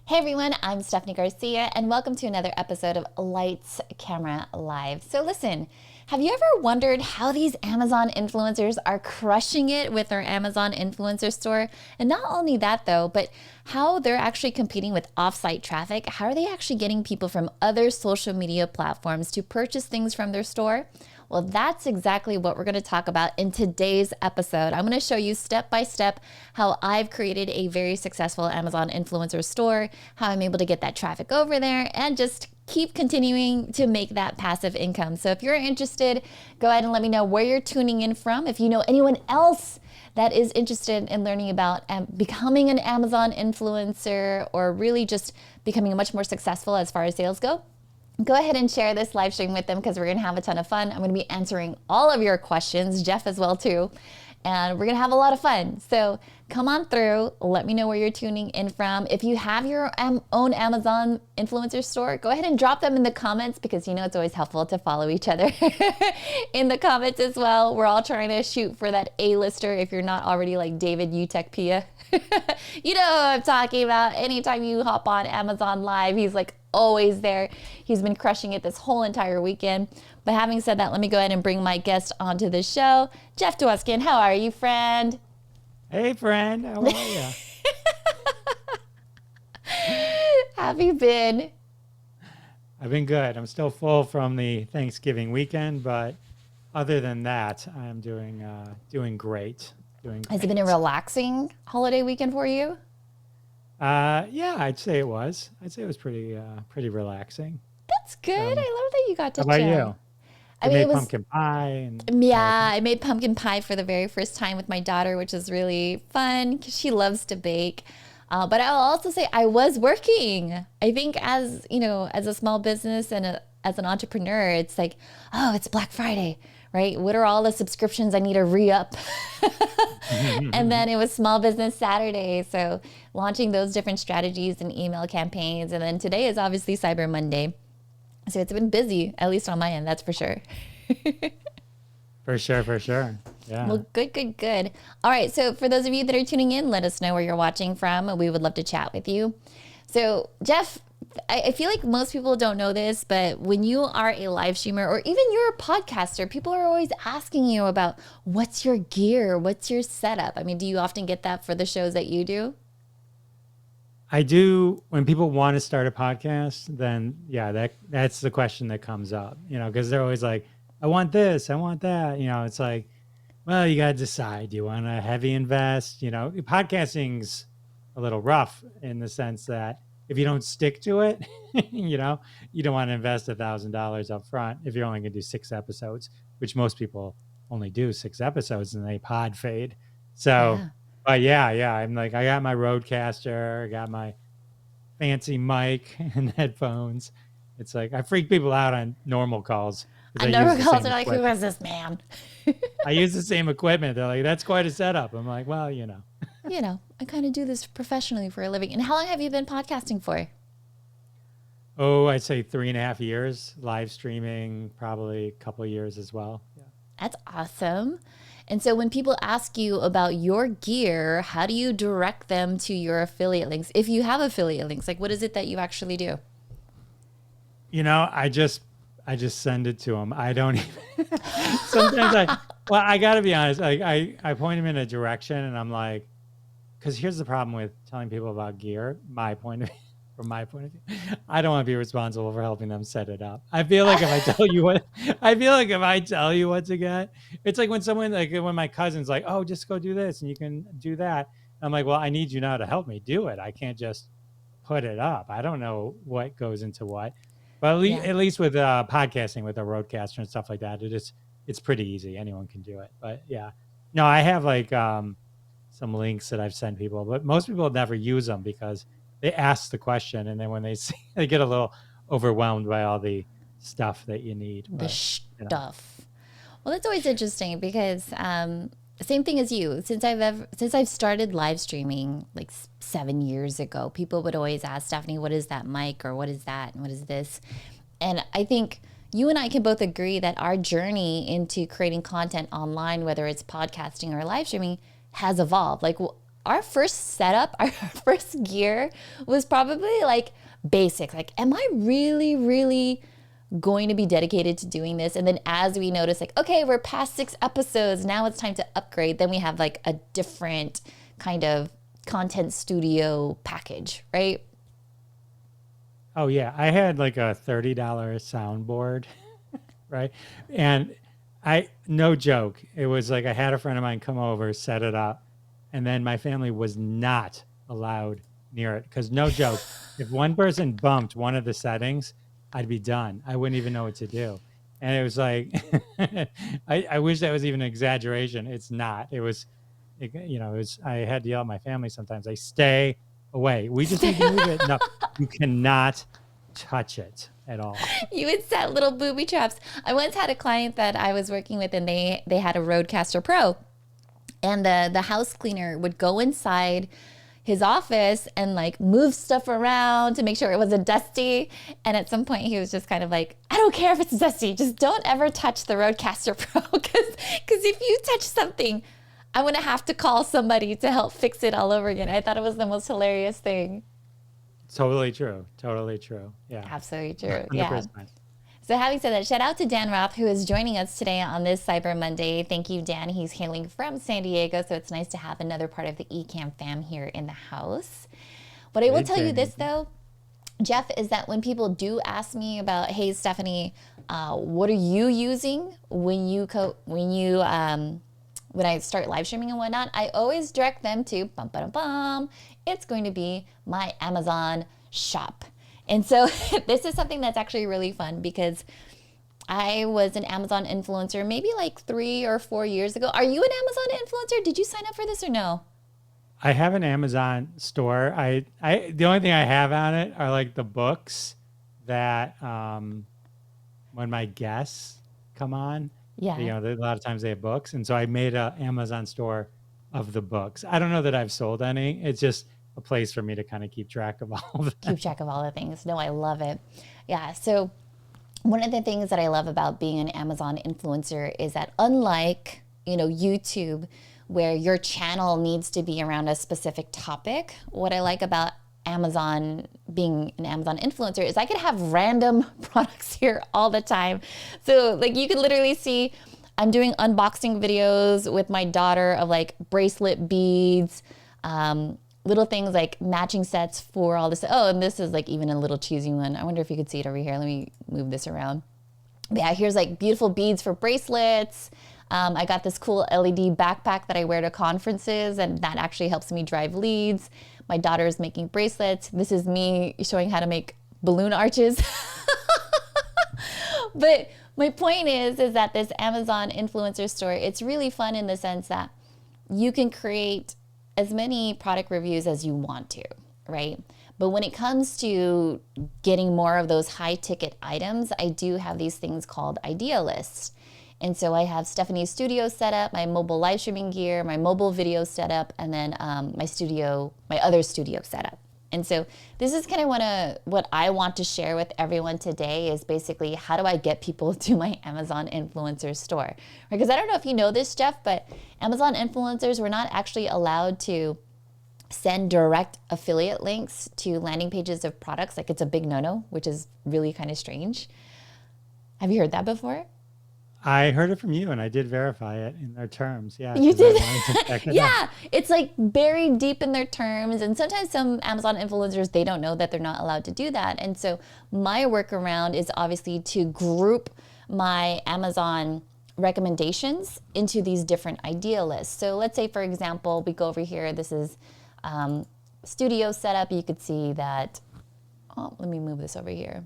Hey everyone, I'm Stephanie Garcia and welcome to another episode of Lights, Camera, Live. So listen, have you ever wondered how these Amazon influencers are crushing it with their Amazon influencer store? And not only that though, but how they're actually competing with offsite traffic. How are they actually getting people from other social media platforms to purchase things from their store? Well, that's exactly what we're going to talk about in today's episode. I'm going to show you step by step how I've created a very successful Amazon influencer store, how I'm able to get that traffic over there, and just keep continuing to make that passive income. So if you're interested, go ahead and let me know where you're tuning in from. If you know anyone else that is interested in learning about becoming an Amazon influencer or really just becoming much more successful as far as sales go ahead and share this live stream with them because we're going to have a ton of fun. I'm going to be answering all of your questions, Jeff as well too, and we're going to have a lot of fun. So come on through. Let me know where you're tuning in from. If you have your own Amazon influencer store, go ahead and drop them in the comments because you know it's always helpful to follow each other in the comments as well. We're all trying to shoot for that A-lister if you're not already like David Utek Pia. You know what I'm talking about. Anytime you hop on Amazon Live, he's like always there. He's been crushing it this whole entire weekend. But having said that, let me go ahead and bring my guest onto the show. Jeff Dwoskin, how are you, friend? Hey, friend. How are you? Have you been? I've been good. I'm still full from the Thanksgiving weekend, but other than that, I'm doing great. Has it been a relaxing holiday weekend for you? Yeah, I'd say it was. I'd say it was pretty relaxing. That's good. I love that you got to how about chill. you? I made pumpkin pie. I made pumpkin pie for the very first time with my daughter, which is really fun because she loves to bake. But I'll also say I was working. I think as a small business and as an entrepreneur, it's like, oh, it's Black Friday, right? What are all the subscriptions I need to re-up? And then it was Small Business Saturday. So launching those different strategies and email campaigns. And then today is obviously Cyber Monday. So it's been busy, at least on my end, that's for sure. For sure. Yeah. Well, good. All right, so for those of you that are tuning in, let us know where you're watching from. We would love to chat with you. So, Jeff, I feel like most people don't know this, but when you are a live streamer or even you're a podcaster, people are always asking you about what's your gear, what's your setup? I mean, do you often get that for the shows that you do? I do. When people want to start a podcast, then yeah, that's the question that comes up, because they're always like, I want this, I want that. It's like, well, you got to decide. Do you want to heavy invest? Podcasting's a little rough in the sense that if you don't stick to it, you don't want to invest $1,000 up front if you're only going to do 6 episodes, which most people only do 6 episodes and they pod fade. So, Yeah. but yeah, I'm like, I got my Rodecaster, I got my fancy mic and headphones. It's like I freak people out on normal calls. On normal calls, they're like, who is this man? I use the same equipment. They're like, that's quite a setup. I'm like, well, I kind of do this professionally for a living. And how long have you been podcasting for? Oh, I'd say 3.5 years. Live streaming, probably a couple of years as well. Yeah. That's awesome. And so when people ask you about your gear, how do you direct them to your affiliate links? If you have affiliate links, like what is it that you actually do? I just send it to them. I don't even, sometimes I gotta be honest. I point them in a direction and I'm like, because here's the problem with telling people about gear, from my point of view, I don't want to be responsible for helping them set it up. I feel like if I tell you what to get, it's like when my cousin's like, oh, just go do this and you can do that. I'm like, well, I need you now to help me do it. I can't just put it up. I don't know what goes into what. But at least with podcasting, with a Rodecaster and stuff like that, it's pretty easy. Anyone can do it. But yeah, no, I have like some links that I've sent people, but most people never use them because they ask the question, and then when they see, they get a little overwhelmed by all the stuff that you need. Stuff. Well, that's always interesting because same thing as you. Since I've started live streaming like 7 years ago, people would always ask, Stephanie, what is that mic, or what is that, and what is this? And I think you and I can both agree that our journey into creating content online, whether it's podcasting or live streaming, has evolved. Like our first setup, our first gear was probably like basic. Like, am I really, really going to be dedicated to doing this? And then as we notice, like, okay, we're past 6 episodes, now it's time to upgrade. Then we have like a different kind of content studio package, right? Oh yeah, I had like a $30 soundboard, right? And no joke, it was like I had a friend of mine come over, set it up, and then my family was not allowed near it because no joke, if one person bumped one of the settings, I'd be done. I wouldn't even know what to do. And it was like, I wish that was even an exaggeration. It's not. It was, I had to yell at my family sometimes. Like, stay away. We just need to move it. No, you cannot touch it at all. You would set little booby traps. I once had a client that I was working with, and they had a Rodecaster Pro, and the house cleaner would go inside his office and like move stuff around to make sure it wasn't dusty. And at some point he was just kind of like, I don't care if it's dusty, just don't ever touch the Rodecaster Pro, because if you touch something, I'm gonna have to call somebody to help fix it all over again. I thought it was the most hilarious thing. Totally true. Totally true. Yeah. Absolutely true. 100%. Yeah. So having said that, shout out to Dan Roth, who is joining us today on this Cyber Monday. Thank you, Dan. He's hailing from San Diego, so it's nice to have another part of the Ecamm fam here in the house. What I will tell you this, though, Jeff, is that when people do ask me about, hey, Stephanie, what are you using when I start live streaming and whatnot, I always direct them to, it's going to be my Amazon shop. And so this is something that's actually really fun because I was an Amazon influencer maybe like 3 or 4 years ago. Are you an Amazon influencer? Did you sign up for this or no? I have an Amazon store. The only thing I have on it are like the books that when my guests come on, Yeah. a lot of times they have books. And so I made an Amazon store of the books. I don't know that I've sold any. It's just a place for me to kind of keep track of all of that. Keep track of all the things. No, I love it. Yeah. So one of the things that I love about being an Amazon influencer is that unlike, YouTube, where your channel needs to be around a specific topic, what I like about Amazon, being an Amazon influencer, is I could have random products here all the time. So like you could literally see I'm doing unboxing videos with my daughter of like bracelet beads, little things like matching sets for all this. Oh, and this is like even a little cheesy one. I wonder if you could see it over here. Let me move this around. But yeah, here's like beautiful beads for bracelets. I got this cool LED backpack that I wear to conferences, and that actually helps me drive leads. My daughter is making bracelets. This is me showing how to make balloon arches. But my point is that this Amazon influencer store, it's really fun in the sense that you can create as many product reviews as you want to, right? But when it comes to getting more of those high ticket items, I do have these things called idea lists. And so I have Stephanie's studio set up, my mobile live streaming gear, my mobile video set up, and then my other studio set up. And so this is kind of what I want to share with everyone today is basically how do I get people to my Amazon influencer store? Because I don't know if you know this, Jeff, but Amazon influencers were not actually allowed to send direct affiliate links to landing pages of products. Like it's a big no-no, which is really kind of strange. Have you heard that before? I heard it from you, and I did verify it in their terms. Yeah, you did. Yeah, it's like buried deep in their terms, and sometimes some Amazon influencers, they don't know that they're not allowed to do that. And so my workaround is obviously to group my Amazon recommendations into these different idea lists. So let's say, for example, we go over here. This is studio setup. You could see that. Oh, let me move this over here.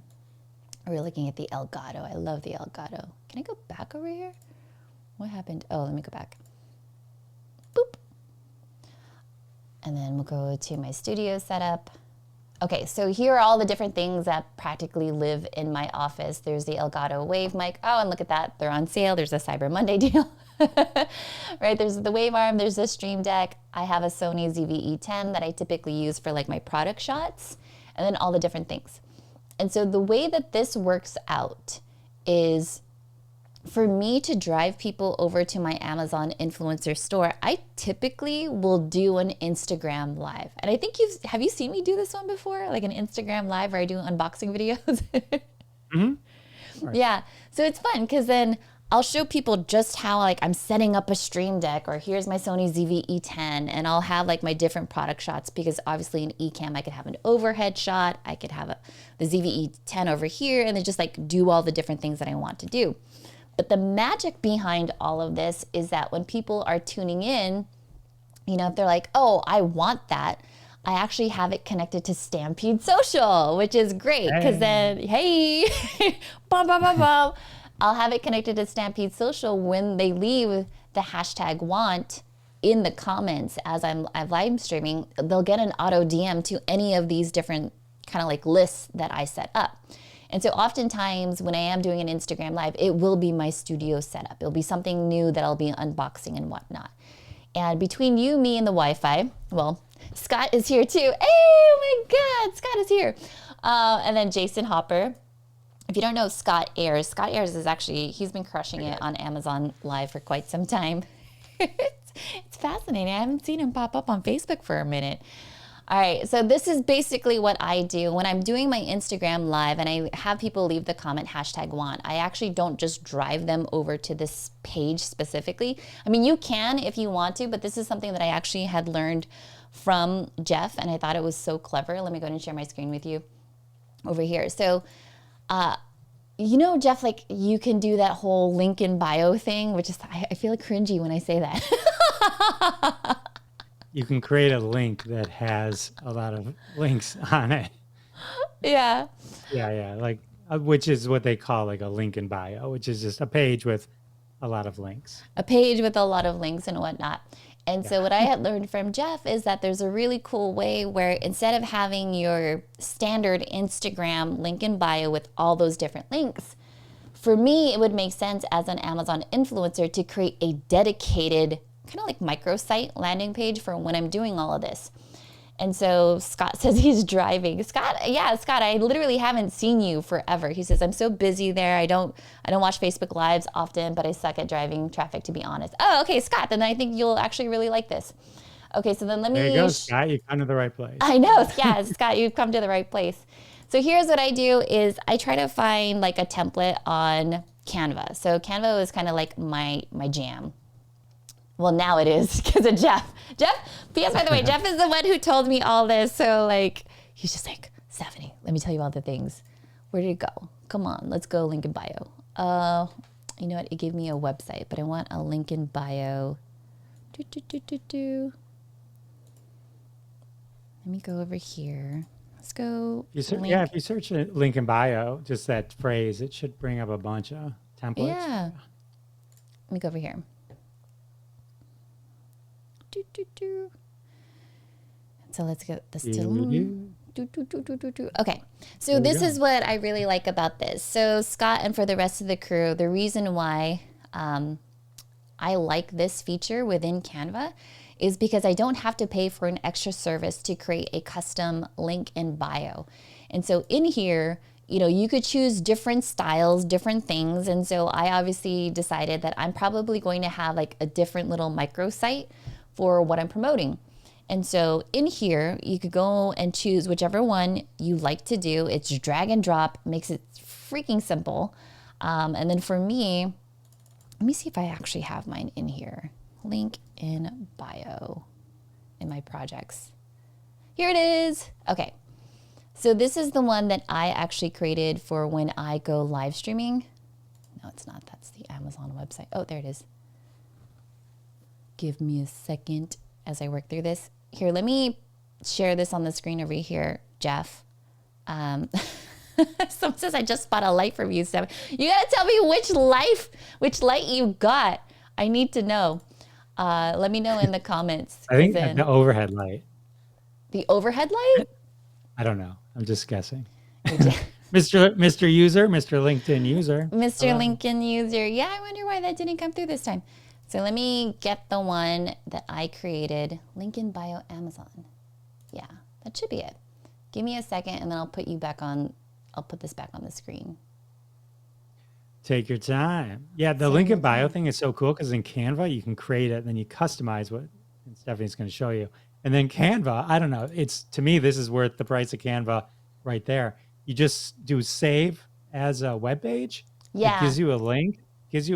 We're looking at the Elgato. I love the Elgato. Can I go back over here? What happened? Oh, let me go back. Boop. And then we'll go to my studio setup. Okay, so here are all the different things that practically live in my office. There's the Elgato Wave mic. Oh, and look at that. They're on sale. There's a Cyber Monday deal. Right, there's the Wave Arm. There's the Stream Deck. I have a Sony ZV-E10 that I typically use for like my product shots. And then all the different things. And so the way that this works out is for me to drive people over to my Amazon influencer store, I typically will do an Instagram live. And I think have you seen me do this one before? Like an Instagram live where I do unboxing videos? Mm-hmm. Right. Yeah. So it's fun because then I'll show people just how like I'm setting up a stream deck, or here's my Sony ZV-E10, and I'll have like my different product shots, because obviously in eCam I could have an overhead shot, I could have the ZV-E10 over here, and then just like do all the different things that I want to do. But the magic behind all of this is that when people are tuning in, you know, if they're like, oh, I want that, I actually have it connected to Stampede Social, which is great because then, hey, bum, bum, bum, bum. I'll have it connected to Stampede Social when they leave the hashtag want in the comments as I'm live streaming. They'll get an auto DM to any of these different kind of like lists that I set up. And so oftentimes when I am doing an Instagram live, it will be my studio setup. It'll be something new that I'll be unboxing and whatnot. And between you, me, and the Wi-Fi, well, Scott is here too. Hey, oh my God, Scott is here. And then Jason Hopper. If you don't know Scott Ayers is actually, he's been crushing it on Amazon Live for quite some time. It's fascinating. I haven't seen him pop up on Facebook for a minute. All right, so this is basically what I do when I'm doing my Instagram live and I have people leave the comment hashtag want. I actually don't just drive them over to this page specifically. I mean, you can if you want to, but this is something that I actually had learned from Jeff, and I thought it was so clever. Let me go ahead and share my screen with you over here. So, you know, Jeff, like you can do that whole link in bio thing, which is, I feel cringy when I say that. You can create a link that has a lot of links on it. Yeah. Yeah. Like, which is what they call like a link in bio, which is just a page with a lot of links. A page with a lot of links and whatnot. And so what I had learned from Jeff is that there's a really cool way where instead of having your standard Instagram link in bio with all those different links, for me, it would make sense as an Amazon influencer to create a dedicated kind of like microsite landing page for when I'm doing all of this. And so Scott says he's driving. Scott, I literally haven't seen you forever. He says, I'm so busy there. I don't watch Facebook Lives often, but I suck at driving traffic, to be honest. Oh, okay, Scott, then I think you'll actually really like this. Okay, so then let me... There you go, Scott. You've come to the right place. I know, yeah, Scott, you've come to the right place. So here's what I do is I try to find like a template on Canva. So Canva is kind of like my jam. Well, now it is because of Jeff. P.S. by the way, Jeff is the one who told me all this. So like, he's just like, Stephanie, let me tell you all the things. Where did it go? Come on, let's go link in bio. You know what? It gave me a website, but I want a link in bio. Let me go over here. Let's go. If you search a link in bio, just that phrase, it should bring up a bunch of templates. Yeah. Let me go over here. So let's get this to okay. So this is what I really like about this. So Scott, and for the rest of the crew, the reason why I like this feature within Canva is because I don't have to pay for an extra service to create a custom link in bio. And so in here, you know, you could choose different styles, different things. And so I obviously decided that I'm probably going to have like a different little microsite for what I'm promoting. And so in here, you could go and choose whichever one you like to do. It's drag and drop, makes it freaking simple. And then for me, let me see if I actually have mine in here. Link in bio in my projects. Here it is. Okay. So this is the one that I actually created for when I go live streaming. No, it's not. That's the Amazon website. Oh, there it is. Give me a second as I work through this. Here, let me share this on the screen over here, Jeff. Someone says, I just bought a light from you, Steph. You got to tell me which light you got. I need to know. Let me know in the comments. I think the overhead light. The overhead light? I don't know. I'm just guessing. Mr. User, Mr. LinkedIn user. Mr. LinkedIn user. Yeah, I wonder why that didn't come through this time. So let me get the one that I created. Link in bio Amazon. Yeah, that should be it. Give me a second and then I'll put this back on the screen. Take your time. Yeah, the Take link your in bio time. thing is so cool because in Canva you can create it, and then you customize what and Stephanie's going to show you. And then Canva, I don't know, it's to me this is worth the price of Canva right there. You just do save as a web page. It Yeah. gives you a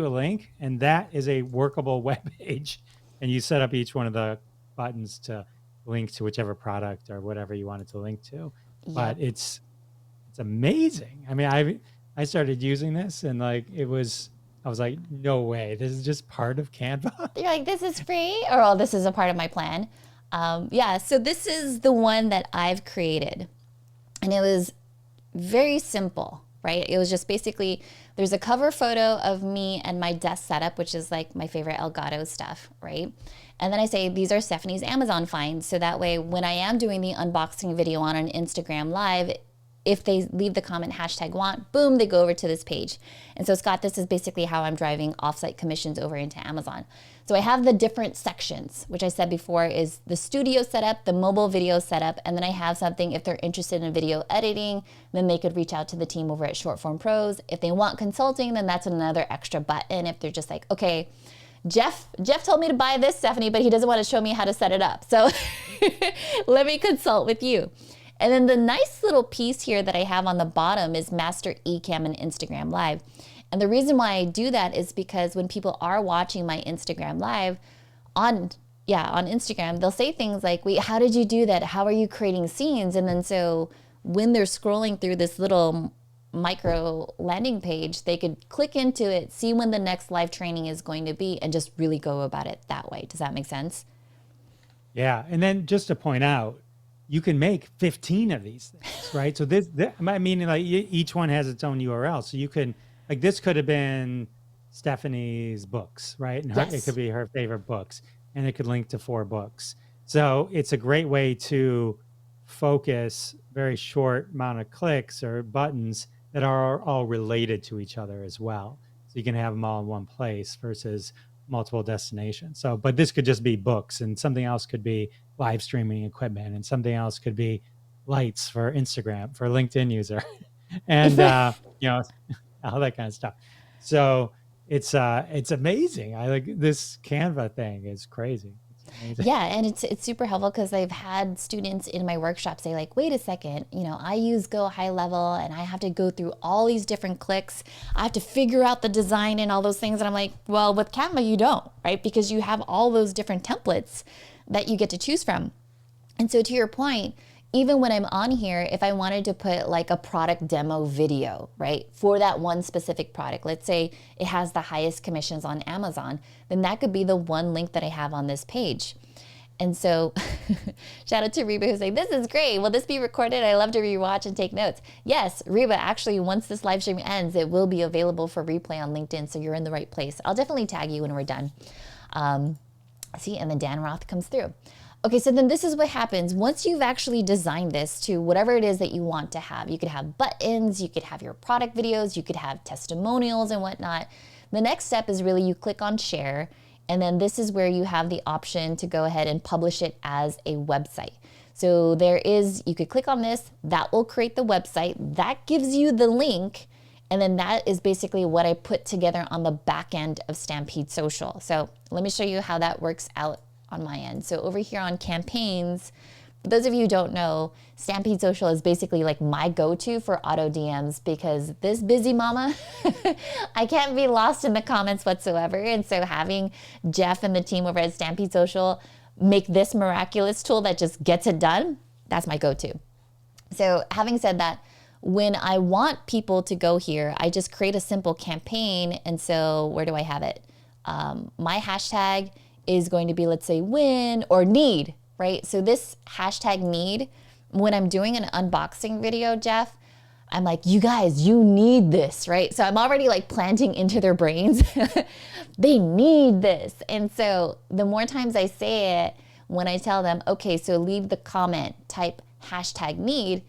link, and that is a workable web page. And you set up each one of the buttons to link to whichever product or whatever you want it to link to. Yep. But it's amazing. I mean, I started using this and like I was like, no way, this is just part of Canva. You're like, this is free, or oh, this is a part of my plan. Yeah, so this is the one that I've created. And it was very simple, right? It was just basically, there's a cover photo of me and my desk setup, which is like my favorite Elgato stuff, right? And then I say, these are Stephanie's Amazon finds. So that way, when I am doing the unboxing video on an Instagram live, if they leave the comment #want, boom, they go over to this page. And so Scott, this is basically how I'm driving offsite commissions over into Amazon. So I have the different sections, which I said before is the studio setup, the mobile video setup, and then I have something if they're interested in video editing, then they could reach out to the team over at Shortform Pros. If they want consulting, then that's another extra button. If they're just like, okay, Jeff told me to buy this, Stephanie, but he doesn't want to show me how to set it up. So let me consult with you. And then the nice little piece here that I have on the bottom is Master Ecamm and Instagram Live. And the reason why I do that is because when people are watching my Instagram Live on Instagram, they'll say things like, wait, how did you do that? How are you creating scenes? And then so when they're scrolling through this little micro landing page, they could click into it, see when the next live training is going to be, and just really go about it that way. Does that make sense? Yeah, and then just to point out, you can make 15 of these things, right? So I mean, like each one has its own URL. So you can, like, this could have been Stephanie's books, right? And it Yes. could be her favorite books, and it could link to 4 books. So it's a great way to focus very short amount of clicks or buttons that are all related to each other as well. So you can have them all in one place versus multiple destinations. So, but this could just be books, and something else could be live streaming equipment, and something else could be lights for Instagram for LinkedIn user, and you know, all that kind of stuff. So it's amazing. I like this Canva thing is crazy. It's amazing. Yeah, and it's super helpful because I've had students in my workshop say like, wait a second, I use Go High Level and I have to go through all these different clicks. I have to figure out the design and all those things. And I'm like, well, with Canva, you don't, right? Because you have all those different templates that you get to choose from. And so to your point, even when I'm on here, if I wanted to put like a product demo video, right, for that one specific product, let's say it has the highest commissions on Amazon, then that could be the one link that I have on this page. And so shout out to Reba who's like, this is great. Will this be recorded? I love to rewatch and take notes. Yes, Reba, actually, once this live stream ends, it will be available for replay on LinkedIn. So you're in the right place. I'll definitely tag you when we're done. See, and then Dan Roth comes through. Okay, so then this is what happens once you've actually designed this to whatever it is that you want to have. You could have buttons, you could have your product videos, you could have testimonials and whatnot. The next step is really you click on share, and then this is where you have the option to go ahead and publish it as a website. So you could click on this, that will create the website, that gives you the link, and then that is basically what I put together on the back end of Stampede Social. So let me show you how that works out on my end. So over here on campaigns, for those of you who don't know, Stampede Social is basically like my go-to for auto DMs because this busy mama, I can't be lost in the comments whatsoever. And so having Jeff and the team over at Stampede Social make this miraculous tool that just gets it done, that's my go-to. So having said that, when I want people to go here, I just create a simple campaign. And so where do I have it? My hashtag is going to be, let's say, win or need, right? So this hashtag need, when I'm doing an unboxing video, Jeff, I'm like, you guys, you need this, right? So I'm already like planting into their brains. They need this. And so the more times I say it, when I tell them, okay, so leave the comment, type hashtag need,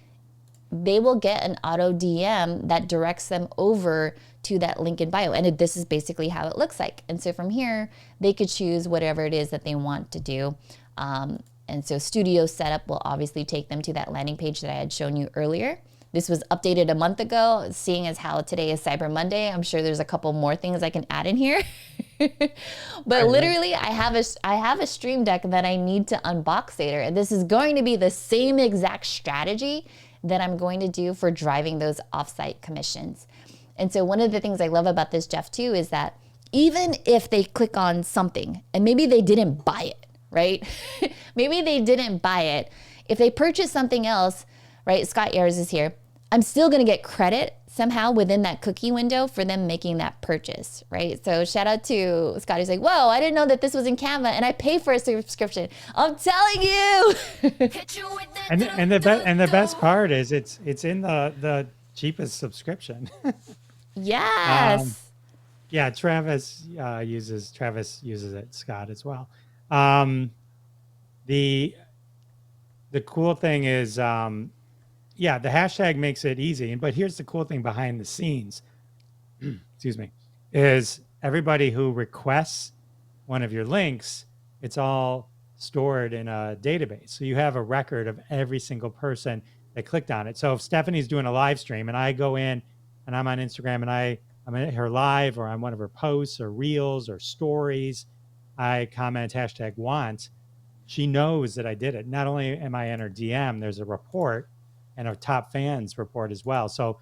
they will get an auto DM that directs them over to that link in bio. And this is basically how it looks like. And so from here, they could choose whatever it is that they want to do. And so studio setup will obviously take them to that landing page that I had shown you earlier. This was updated a month ago. Seeing as how today is Cyber Monday, I'm sure there's a couple more things I can add in here. But literally, I have a Stream Deck that I need to unbox later. And this is going to be the same exact strategy that I'm going to do for driving those offsite commissions. And so one of the things I love about this, Jeff, too, is that even if they click on something and maybe they didn't buy it, right? Maybe they didn't buy it. If they purchase something else, right? Scott Ayers is here. I'm still going to get credit somehow within that cookie window for them making that purchase, right? So shout out to Scott who's like, whoa, I didn't know that this was in Canva and I pay for a subscription. I'm telling you. And the best part is it's in the cheapest subscription. Yes. Yeah, Travis uses it, Scott as well. The cool thing is, yeah, the hashtag makes it easy. But here's the cool thing behind the scenes, excuse me, is everybody who requests one of your links, it's all stored in a database. So you have a record of every single person that clicked on it. So if Stephanie's doing a live stream and I go in and I'm on Instagram and I'm in her live or on one of her posts or reels or stories, I comment hashtag want, she knows that I did it. Not only am I in her DM, there's a report and a top fans report as well. So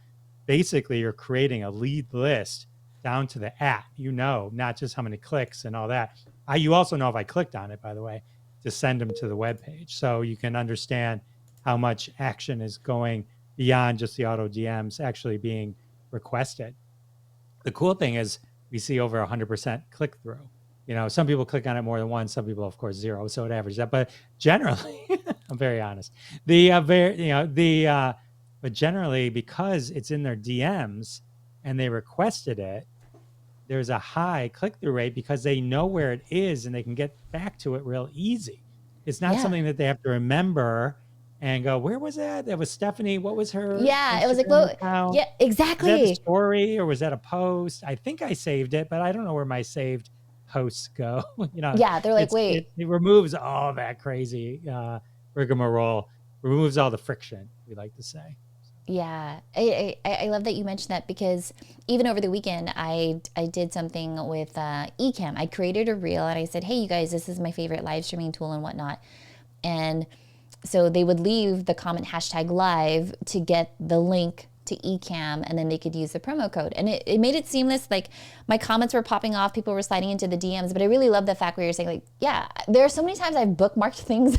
basically you're creating a lead list down to the @ not just how many clicks and all that. You also know if I clicked on it, by the way, to send them to the web page. So you can understand how much action is going beyond just the auto DMs actually being requested. The cool thing is we see over 100% click through. Some people click on it more than once, some people, of course, 0. So it averages that. But generally, I'm very honest. But generally, because it's in their DMs and they requested it, there's a high click-through rate because they know where it is and they can get back to it real easy. It's not something that they have to remember and go, where was that? That was Stephanie. What was her? Yeah, Instagram it was like, well, account? yeah, exactly. Was that a story or was that a post? I think I saved it, but I don't know where my saved posts go. Yeah, they're like, wait. It removes all that crazy rigmarole, removes all the friction, we like to say. Yeah, I love that you mentioned that because even over the weekend, I did something with Ecamm. I created a reel and I said, hey, you guys, this is my favorite live streaming tool and whatnot. And so they would leave the comment hashtag live to get the link to Ecamm, and then they could use the promo code. And it made it seamless. Like my comments were popping off, people were sliding into the DMs, but I really love the fact where you're saying like, yeah, there are so many times I've bookmarked things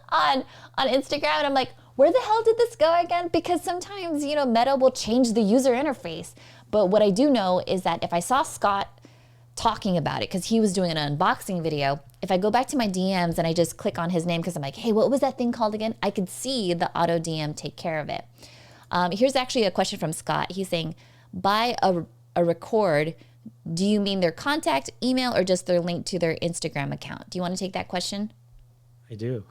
on Instagram and I'm like, where the hell did this go again? Because sometimes, Meta will change the user interface. But what I do know is that if I saw Scott talking about it, because he was doing an unboxing video, if I go back to my DMs and I just click on his name, because I'm like, hey, what was that thing called again? I could see the auto DM take care of it. Here's actually a question from Scott. He's saying, buy a record. Do you mean their contact, email, or just their link to their Instagram account? Do you want to take that question? I do.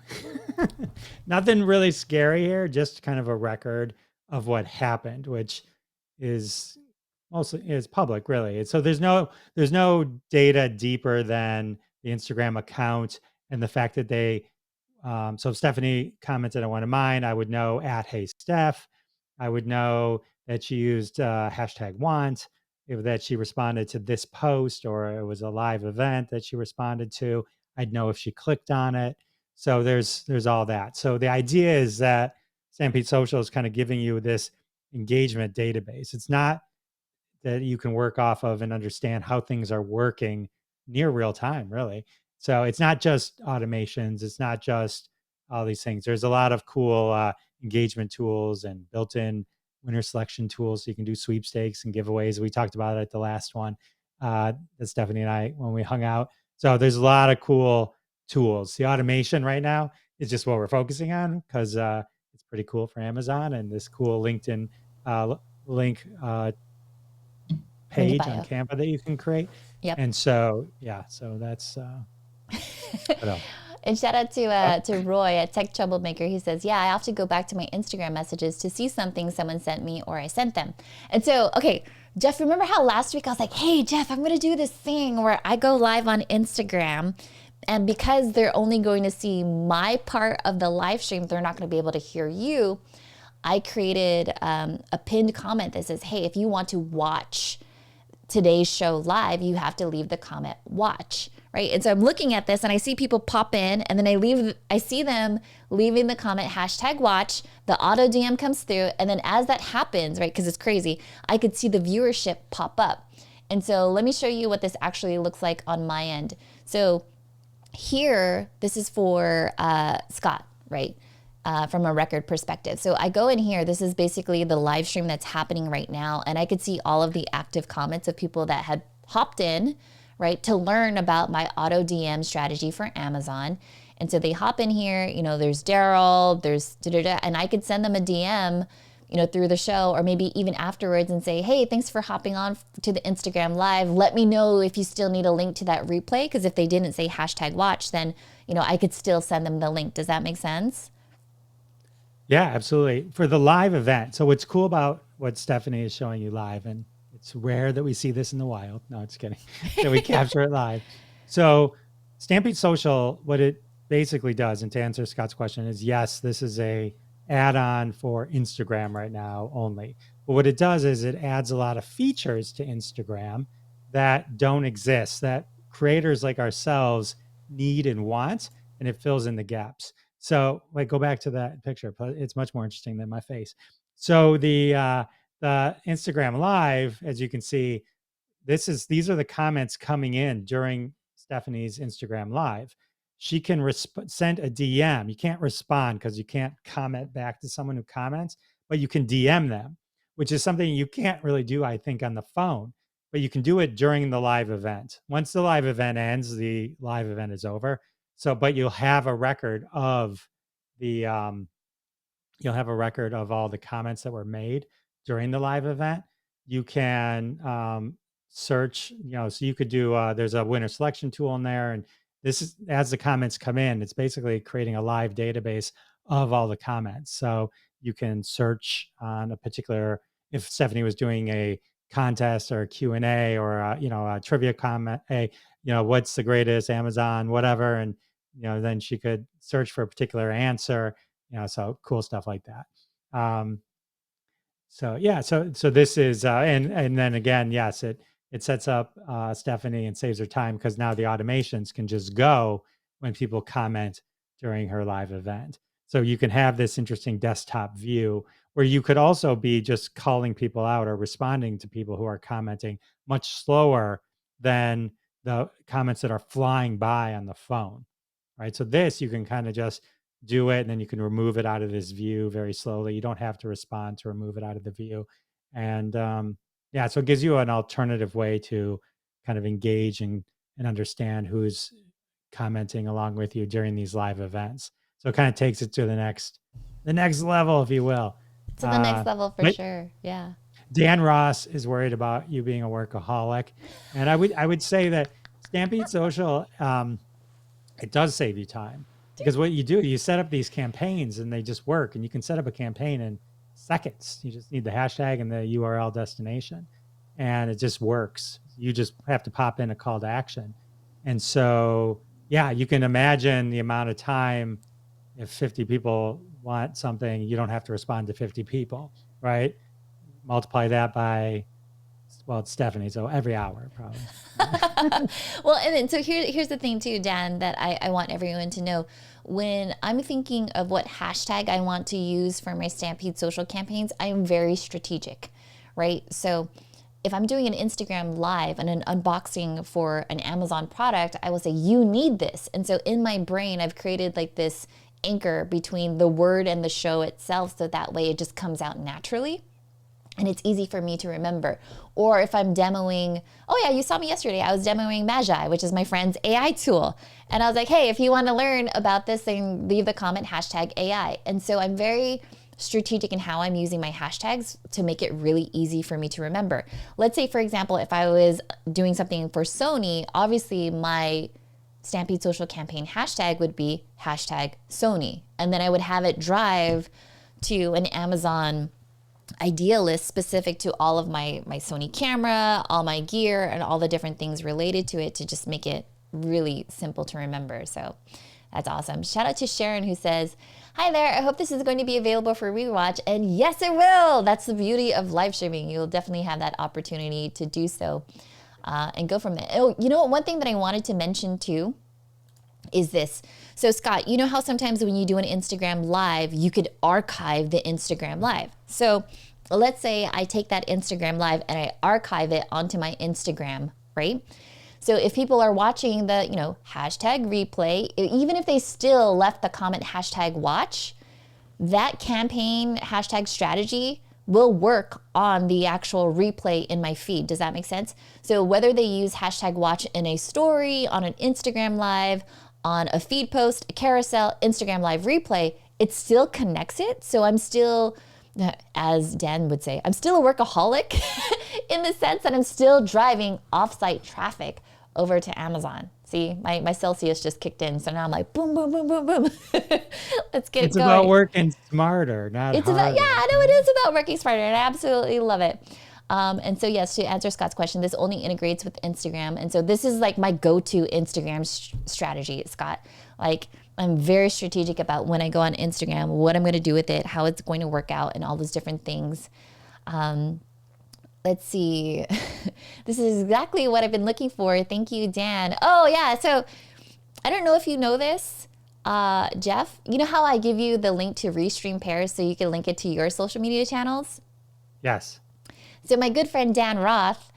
Nothing really scary here, just kind of a record of what happened, which is mostly is public, really. And so there's no data deeper than the Instagram account and the fact that they. So if Stephanie commented on one of mine, I would know @HeySteph. I would know that she used hashtag want, that she responded to this post, or it was a live event that she responded to. I'd know if she clicked on it. So there's all that. So the idea is that Stampede Social is kind of giving you this engagement database. It's not that you can work off of and understand how things are working near real time, really. So it's not just automations. It's not just all these things. There's a lot of cool engagement tools and built-in winner selection tools. So you can do sweepstakes and giveaways. We talked about it at the last one that Stephanie and I, when we hung out. So there's a lot of cool tools. The automation right now is just what we're focusing on because it's pretty cool for Amazon and this cool LinkedIn link page on Canva that you can create. Yep. And so, yeah, so that's And shout out to Roy at Tech Troublemaker. He says, yeah, I have to go back to my Instagram messages to see something someone sent me or I sent them. And so, okay, Jeff, remember how last week I was like, hey, Jeff, I'm going to do this thing where I go live on Instagram. And because they're only going to see my part of the live stream, they're not going to be able to hear you. I created a pinned comment that says, hey, if you want to watch today's show live, you have to leave the comment watch, right? And so I'm looking at this and I see people pop in, and then I see them leaving the comment #watch, the auto DM comes through, and then as that happens, right, because it's crazy, I could see the viewership pop up. And so let me show you what this actually looks like on my end. So here, this is for Scott, right? From a record perspective. So I go in here, this is basically the live stream that's happening right now. And I could see all of the active comments of people that had hopped in, right, to learn about my auto DM strategy for Amazon. And so they hop in here, you know, there's Daryl, there's da-da-da, and I could send them a DM, you know, through the show, or maybe even afterwards, and say, hey, thanks for hopping on to the Instagram live. Let me know if you still need a link to that replay, because if they didn't say #watch, then, you know, I could still send them the link. Does that make sense? Yeah, absolutely. For the live event. So what's cool about what Stephanie is showing you live, and it's rare that we see this in the wild. No, it's kidding. That we capture it live. So Stampede Social, what it basically does, and to answer Scott's question, is yes, this is a add-on for Instagram right now only. But what it does is it adds a lot of features to Instagram that don't exist, that creators like ourselves need and want, and it fills in the gaps. So, like, go back to that picture. It's much more interesting than my face. So the Instagram Live, as you can see, these are the comments coming in during Stephanie's Instagram Live. She can send a DM. You can't respond because you can't comment back to someone who comments, but you can DM them, which is something you can't really do, I think, on the phone. But you can do it during the live event. Once the live event ends, the live event is over. So, but you'll have a record of the you'll have a record of all the comments that were made during the live event. You can search, you know, so you could do there's a winner selection tool in there, and this is as the comments come in, it's basically creating a live database of all the comments. So you can search on a particular, if Stephanie was doing a contest or a Q&A or you know, a trivia comment, you know, what's the greatest Amazon whatever, and you know, then she could search for a particular answer, you know, so cool stuff like that. So yeah, so this is and then again, yes, it sets up Stephanie and saves her time, because now the automations can just go when people comment during her live event. So you can have this interesting desktop view where you could also be just calling people out or responding to people who are commenting much slower than the comments that are flying by on the phone, right? So this, you can kind of just do it, and then you can remove it out of this view very slowly. You don't have to respond to remove it out of the view. And yeah, so it gives you an alternative way to kind of engage and understand who's commenting along with you during these live events. So it kind of takes it to the next level, if you will. To the next level for but sure. Yeah. Dan Ross is worried about you being a workaholic. And I would say that Stampede Social, it does save you time, because what you do, you set up these campaigns and they just work, and you can set up a campaign in seconds. You just need the hashtag and the URL destination, and it just works. You just have to pop in a call to action. And so, yeah, you can imagine the amount of time. If 50 people want something, you don't have to respond to 50 people, right? Multiply that by, well, it's Stephanie, so every hour probably. Well, and then so here's the thing too, Dan, that I want everyone to know. When I'm thinking of what hashtag I want to use for my Stampede Social campaigns, I am very strategic, right? So if I'm doing an Instagram live and an unboxing for an Amazon product, I will say, you need this. And so in my brain, I've created like this anchor between the word and the show itself, so that way it just comes out naturally. And it's easy for me to remember. Or if I'm demoing, oh yeah, you saw me yesterday, I was demoing Magi, which is my friend's AI tool. And I was like, hey, if you want to learn about this thing, leave the comment #AI. And so I'm very strategic in how I'm using my hashtags to make it really easy for me to remember. Let's say, for example, if I was doing something for Sony, obviously my Stampede Social campaign hashtag would be #Sony. And then I would have it drive to an Amazon idea list specific to all of my Sony camera, all my gear, and all the different things related to it, to just make it really simple to remember. So that's awesome. Shout out to Sharon, who says, Hi there. I hope this is going to be available for rewatch. And yes, it will. That's the beauty of live streaming. You'll definitely have that opportunity to do so and go from there. Oh, you know what? One thing that I wanted to mention too is this. So Scott, you know how sometimes when you do an Instagram live, you could archive the Instagram live. So let's say I take that Instagram live and I archive it onto my Instagram, right? So if people are watching the, hashtag replay, even if they still left the comment hashtag watch, that campaign hashtag strategy will work on the actual replay in my feed. Does that make sense? So whether they use hashtag watch in a story, on an Instagram live, on a feed post, a carousel, Instagram live replay, it still connects it. So I'm still, as Dan would say, I'm still a workaholic in the sense that I'm still driving offsite traffic over to Amazon. See, my Celsius just kicked in. So now I'm like, boom, boom, boom, boom, boom. Let's get It's going. about working smarter, not It's harder. about, I know it is about working smarter, and I absolutely love it. And so yes, to answer Scott's question, this only integrates with Instagram. And so this is like my go-to Instagram strategy, Scott. Like I'm very strategic about when I go on Instagram, what I'm going to do with it, how it's going to work out, and all those different things. Let's see. This is exactly what I've been looking for. Thank you, Dan. Oh yeah. So I don't know if you know this, Jeff, you know how I give you the link to Restream Pairs so you can link it to your social media channels? Yes. So my good friend Dan Roth,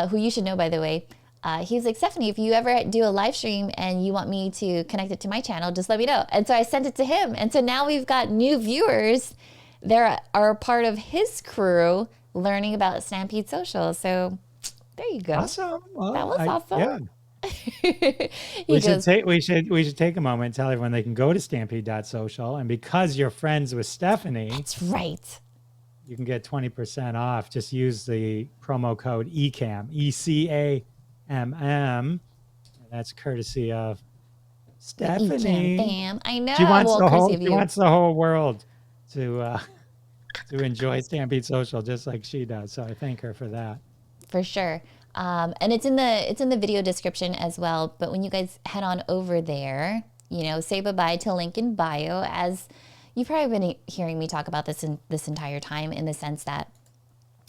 who you should know, by the way, he's like, Stephanie, if you ever do a live stream and you want me to connect it to my channel, just let me know. And so I sent it to him. And so now we've got new viewers that are part of his crew learning about Stampede Social. So there you go. Awesome. Well, That was awesome. Yeah. We should take a moment and tell everyone they can go to stampede.social, and because you're friends with Stephanie, that's right, you can get 20% off. Just use the promo code ECAM, ECAMM. That's courtesy of Stephanie. Bam. I know. She wants, Well, wants the whole world to enjoy Stampede Social just like she does. So I thank her for that. For sure. And it's in the video description as well. But when you guys head on over there, say bye-bye to link in bio, as you've probably been hearing me talk about this entire time, in the sense that,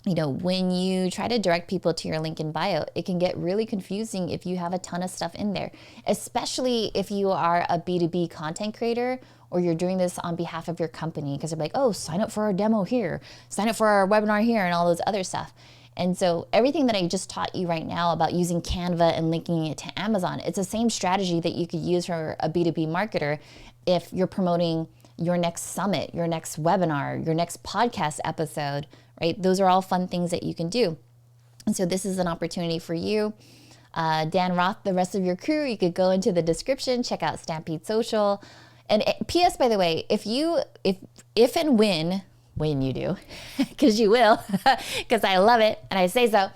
when you try to direct people to your link in bio, it can get really confusing if you have a ton of stuff in there, especially if you are a B2B content creator or you're doing this on behalf of your company, because they're like, oh, sign up for our demo here, sign up for our webinar here, and all those other stuff. And so everything that I just taught you right now about using Canva and linking it to Amazon, it's the same strategy that you could use for a B2B marketer if you're promoting your next summit, your next webinar, your next podcast episode, right? Those are all fun things that you can do. And so this is an opportunity for you. Dan Roth, the rest of your crew, you could go into the description, check out Stampede Social. And P.S., by the way, if and when you do, because you will, because I love it and I say so.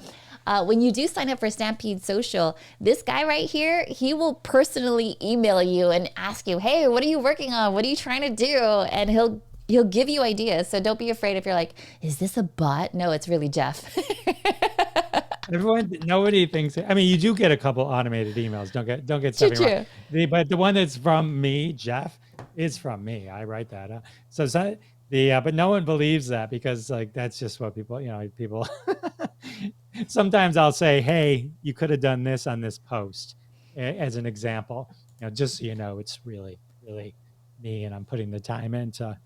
When you do sign up for Stampede Social, this guy right here, he will personally email you and ask you, hey, what are you working on? What are you trying to do? And he'll give you ideas. So don't be afraid if you're like, is this a bot? No, it's really Jeff. Nobody thinks. I mean, you do get a couple automated emails. Don't get stuff wrong. But the one that's from me, Jeff, is from me. I write that up. But no one believes that, because that's just what people, people. Sometimes I'll say, hey, you could have done this on this post as an example, just so you know, it's really, really me, and I'm putting the time in to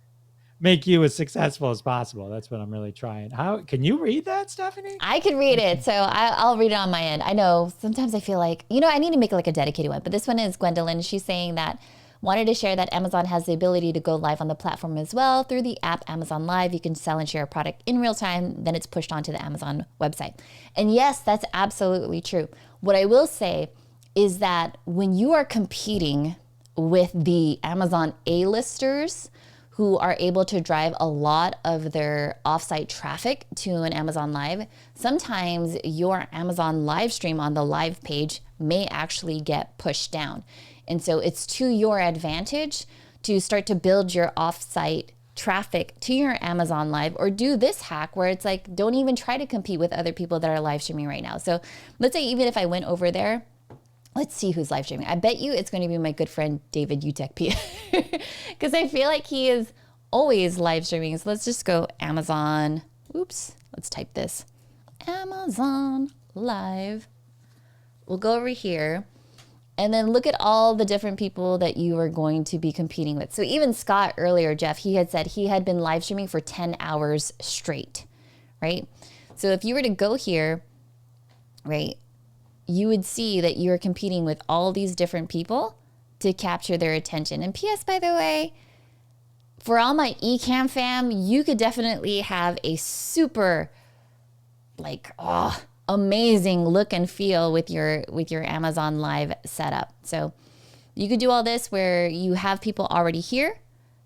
make you as successful as possible. That's what I'm really trying. How can you read that, Stephanie? I can read it, so I'll read it on my end. I know sometimes I feel like, I need to make a dedicated one, but this one is Gwendolyn. She's saying that, wanted to share that Amazon has the ability to go live on the platform as well. Through the app Amazon Live, you can sell and share a product in real time, then it's pushed onto the Amazon website. And yes, that's absolutely true. What I will say is that when you are competing with the Amazon A-listers, who are able to drive a lot of their offsite traffic to an Amazon Live, sometimes your Amazon live stream on the live page may actually get pushed down. And so it's to your advantage to start to build your offsite traffic to your Amazon Live, or do this hack where it's like, don't even try to compete with other people that are live streaming right now. So let's say even if I went over there Let's see who's live streaming. I bet you it's going to be my good friend David Utechpia because I feel like he is always live streaming. So let's just go Amazon. Oops. Let's type this. Amazon Live. We'll go over here and then look at all the different people that you are going to be competing with. So even Scott earlier, Jeff, he had said he had been live streaming for 10 hours straight, right? So if you were to go here, right, you would see that you're competing with all these different people to capture their attention. And P.S., by the way, for all my eCam fam, you could definitely have a super, like, amazing look and feel with your Amazon Live setup. So you could do all this where you have people already here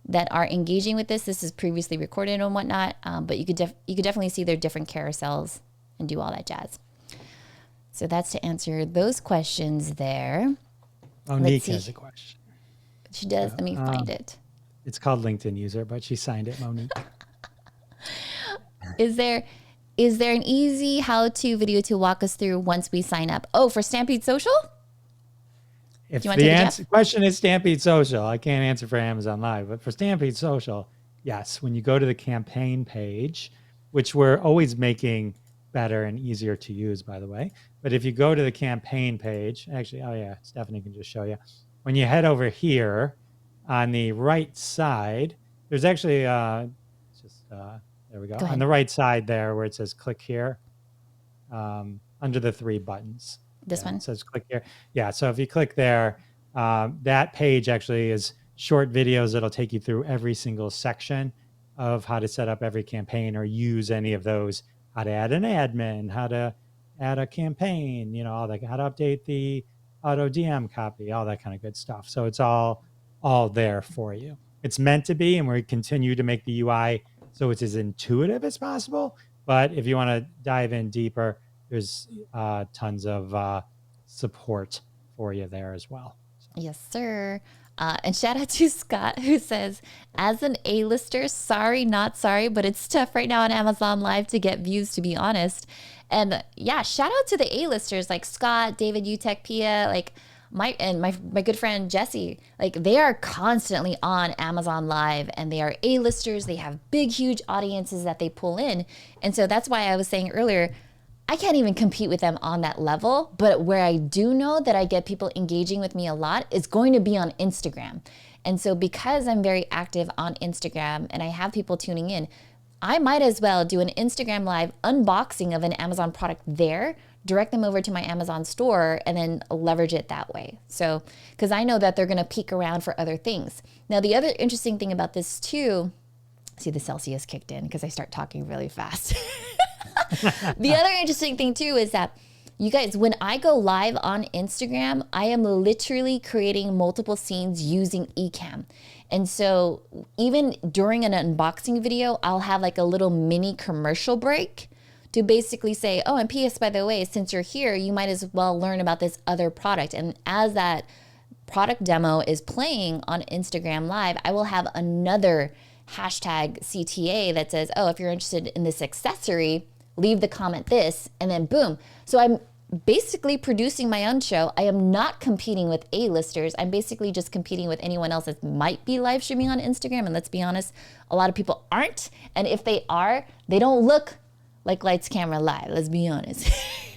that are engaging with this. This is previously recorded and whatnot, but you could definitely see their different carousels and do all that jazz. So that's to answer those questions there. Monique has a question. She does. Let me find it. It's called LinkedIn user, but she signed it Monique. Is there an easy how-to video to walk us through once we sign up? Oh, for Stampede Social? If the question is Stampede Social, I can't answer for Amazon Live, but for Stampede Social, yes. When you go to the campaign page, which we're always making better and easier to use, by the way. But if you go to the campaign page, actually, oh yeah, Stephanie can just show you. When you head over here on the right side, there's actually, there we go. On the right side there where it says click here, under the 3 buttons. This one? It says click here. Yeah, so if you click there, that page actually is short videos that'll take you through every single section of how to set up every campaign or use any of those, how to add an admin, how to add a campaign, you know, all that, how to update the auto DM copy, all that kind of good stuff. So it's all there for you. It's meant to be, and we continue to make the UI so it's as intuitive as possible. But if you want to dive in deeper, there's tons of support for you there as well. Yes, sir. And shout out to Scott, who says, as an A-lister, sorry, not sorry, but it's tough right now on Amazon Live to get views, to be honest. And yeah, shout out to the A-listers like Scott, David Utechpia, like my good friend Jesse. Like, they are constantly on Amazon Live, and they are A-listers. They have big, huge audiences that they pull in. And so that's why I was saying earlier, I can't even compete with them on that level, but where I do know that I get people engaging with me a lot is going to be on Instagram. And so because I'm very active on Instagram and I have people tuning in, I might as well do an Instagram live unboxing of an Amazon product there, direct them over to my Amazon store, and then leverage it that way. So, because I know that they're going to peek around for other things. Now, the other interesting thing about this too, see the Celsius kicked in because I start talking really fast. The other interesting thing too is that you guys, when I go live on Instagram, I am literally creating multiple scenes using eCam. And so even during an unboxing video, I'll have like a little mini commercial break to basically say, oh, and P.S. by the way, since you're here, you might as well learn about this other product. And as that product demo is playing on Instagram Live, I will have another hashtag CTA that says, oh, if you're interested in this accessory, leave the comment this, and then boom. So I'm basically producing my own show. I am not competing with A-listers. I'm basically just competing with anyone else that might be live streaming on Instagram. And let's be honest, a lot of people aren't. And if they are, they don't look like Lights Camera Live. Let's be honest.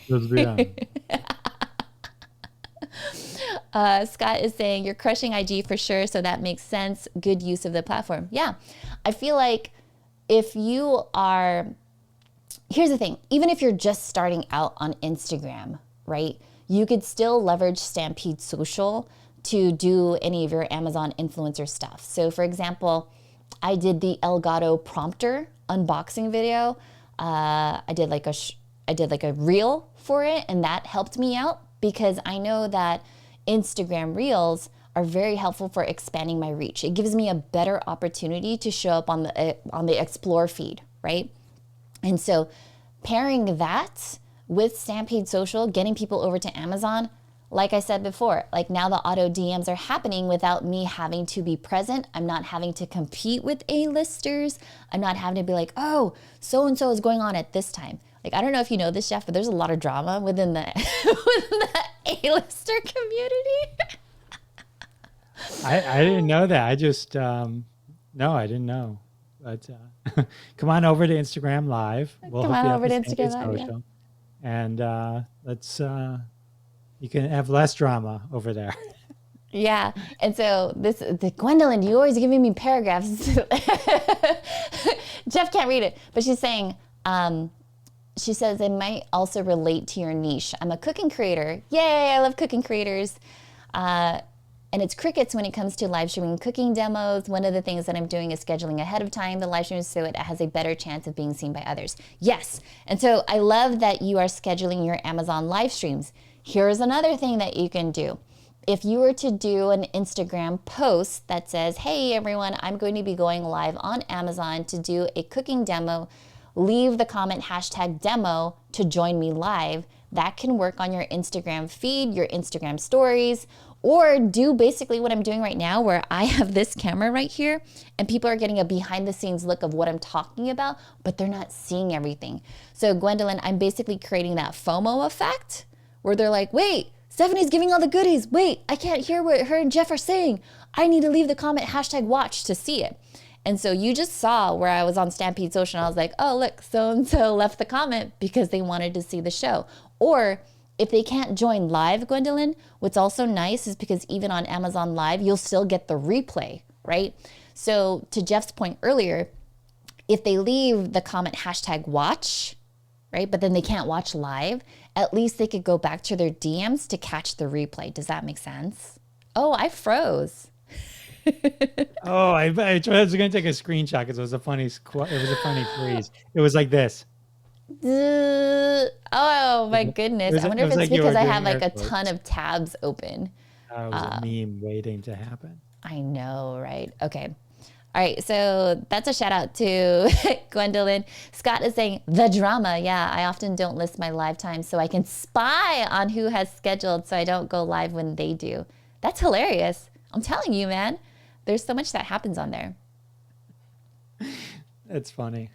Let's be honest. Scott is saying, you're crushing IG for sure, so that makes sense. Good use of the platform. Yeah, I feel like if you are, here's the thing, even if you're just starting out on Instagram, right, you could still leverage Stampede Social to do any of your Amazon influencer stuff. So for example, I did the Elgato prompter unboxing video. I did like a reel for it, and that helped me out because I know that Instagram Reels are very helpful for expanding my reach. It gives me a better opportunity to show up on the Explore feed, right? And so pairing that with Stampede Social, getting people over to Amazon, like I said before, like now the auto DMs are happening without me having to be present. I'm not having to compete with A-listers. I'm not having to be like, oh, so-and-so is going on at this time. Like, I don't know if you know this, Jeff, but there's a lot of drama within the within the A-lister community. I didn't know that. I just no, I didn't know. But come on over to Instagram Live. We'll Come hook on you up over to with Stampede Instagram Live, yeah. Social, and let's you can have less drama over there. Yeah. And so the Gwendolyn, you always giving me paragraphs. Jeff can't read it, but she's saying, she says, it might also relate to your niche. I'm a cooking creator. Yay, I love cooking creators. And it's crickets when it comes to live streaming cooking demos. One of the things that I'm doing is scheduling ahead of time the live streams so it has a better chance of being seen by others. Yes. And so I love that you are scheduling your Amazon live streams. Here's another thing that you can do. If you were to do an Instagram post that says, hey everyone, I'm going to be going live on Amazon to do a cooking demo, leave the comment #demo to join me live. That can work on your Instagram feed, your Instagram stories, or do basically what I'm doing right now where I have this camera right here and people are getting a behind the scenes look of what I'm talking about, but they're not seeing everything. So Gwendolyn, I'm basically creating that FOMO effect where they're like, wait, Stephanie's giving all the goodies. Wait, I can't hear what her and Jeff are saying. I need to leave the comment #watch to see it. And so you just saw where I was on Stampede Social and I was like, oh, look, so-and-so left the comment because they wanted to see the show. Or if they can't join live, Gwendolyn, what's also nice is because even on Amazon Live, you'll still get the replay, right? So to Jeff's point earlier, if they leave the comment #watch, right, but then they can't watch live, at least they could go back to their DMs to catch the replay. Does that make sense? Oh, I froze. Oh, I was going to take a screenshot because it was a funny freeze. It was like this. Oh my goodness. I wonder if it's like you because were I doing have like air a quotes. ton of tabs open. That was a meme waiting to happen. I know, right? Okay. All right, so that's a shout out to Gwendolyn. Scott is saying, the drama. Yeah, I often don't list my live time so I can spy on who has scheduled so I don't go live when they do. That's hilarious. I'm telling you, man. There's so much that happens on there. It's funny.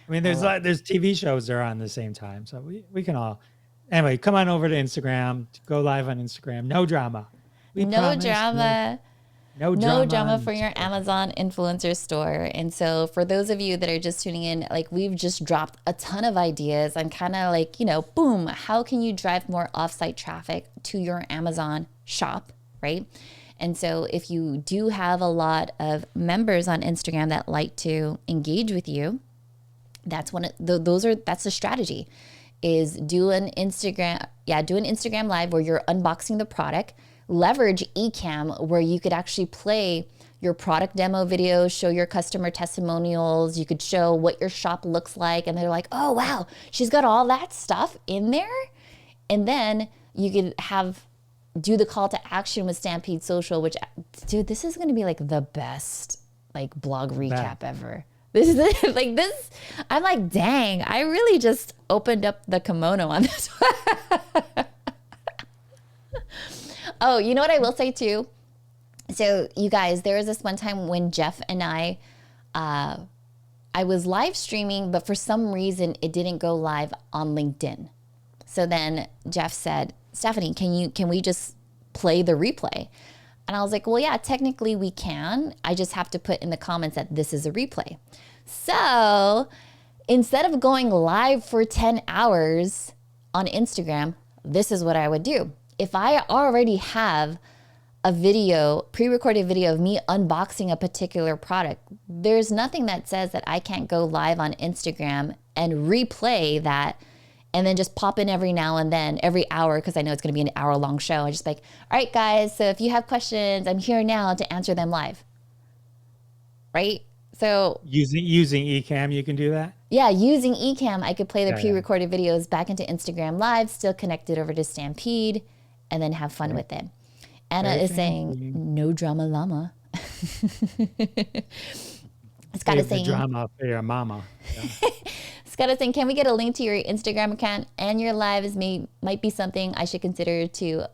I mean, there's TV shows that are on the same time, so we can all. Anyway, come on over to Instagram. Go live on Instagram. No drama. We No promise. drama. No No drama drama on for your Instagram. Amazon influencer store. And so for those of you that are just tuning in, like we've just dropped a ton of ideas. I'm kind of like, boom, how can you drive more offsite traffic to your Amazon shop, right? And so if you do have a lot of members on Instagram that like to engage with you, that's that's the strategy, is do an Instagram live where you're unboxing the product. Leverage eCam where you could actually play your product demo videos, show your customer testimonials. You could show what your shop looks like. And they're like, oh, wow, she's got all that stuff in there. And then you could do the call to action with Stampede Social, which, dude, this is going to be like the best like blog recap ever. This is like this. I'm like, dang, I really just opened up the kimono on this one. Oh, you know what I will say too? So you guys, there was this one time when Jeff and I was live streaming, but for some reason it didn't go live on LinkedIn. So then Jeff said, Stephanie, can we just play the replay? And I was like, well, yeah, technically we can. I just have to put in the comments that this is a replay. So instead of going live for 10 hours on Instagram, this is what I would do. If I already have a pre-recorded video of me unboxing a particular product, there's nothing that says that I can't go live on Instagram and replay that and then just pop in every now and then, every hour, because I know it's going to be an hour-long show. I just like, all right, guys, so if you have questions, I'm here now to answer them live. Right? So using eCam, you can do that? Yeah, using eCam, I could play the pre-recorded videos back into Instagram Live, still connected over to Stampede, and then have fun with it. Anna is saying, no drama llama. Scott is saying, drama for your mama. Yeah. Scott is saying, can we get a link to your Instagram account and your lives might be something I should consider to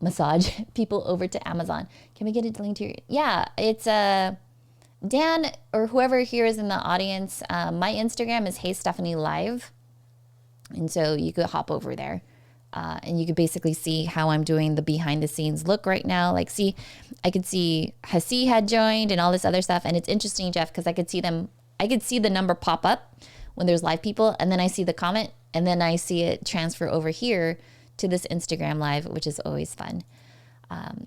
massage people over to Amazon. Can we get a link to your, yeah, it's Dan or whoever here is in the audience, my Instagram is Hey Stephanie Live. And so you could hop over there. And you could basically see how I'm doing the behind the scenes look right now. Like, see, I could see Hasi had joined and all this other stuff. And it's interesting, Jeff, because I could see the number pop up when there's live people. And then I see the comment and then I see it transfer over here to this Instagram live, which is always fun.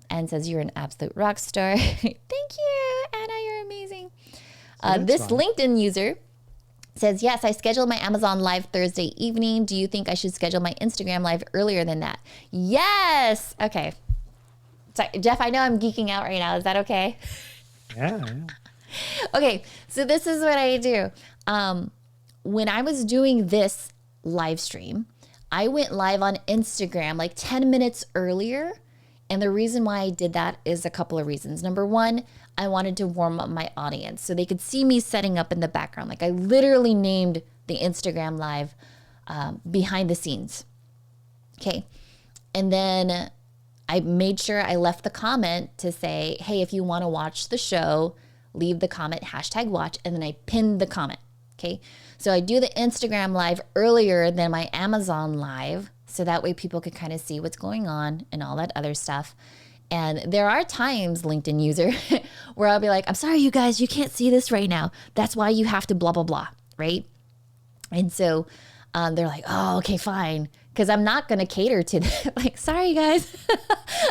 And says, you're an absolute rock star. Thank you, Anna, you're amazing. This fun. LinkedIn user says, yes, I scheduled my Amazon Live Thursday evening. Do you think I should schedule my Instagram Live earlier than that? Yes. Okay. Sorry, Jeff, I know I'm geeking out right now. Is that okay? Yeah. Okay. So this is what I do. When I was doing this live stream, I went live on Instagram like 10 minutes earlier. And the reason why I did that is a couple of reasons. Number one, I wanted to warm up my audience so they could see me setting up in the background. Like I literally named the Instagram live behind the scenes. Okay. And then I made sure I left the comment to say, hey, if you want to watch the show, leave the comment, #watch. And then I pinned the comment. Okay. So I do the Instagram live earlier than my Amazon live. So that way people can kind of see what's going on and all that other stuff. And there are times, LinkedIn user, where I'll be like, I'm sorry, you guys, you can't see this right now. That's why you have to blah, blah, blah, right? And so they're like, oh, okay, fine. Because I'm not going to cater to them. Like, sorry, guys.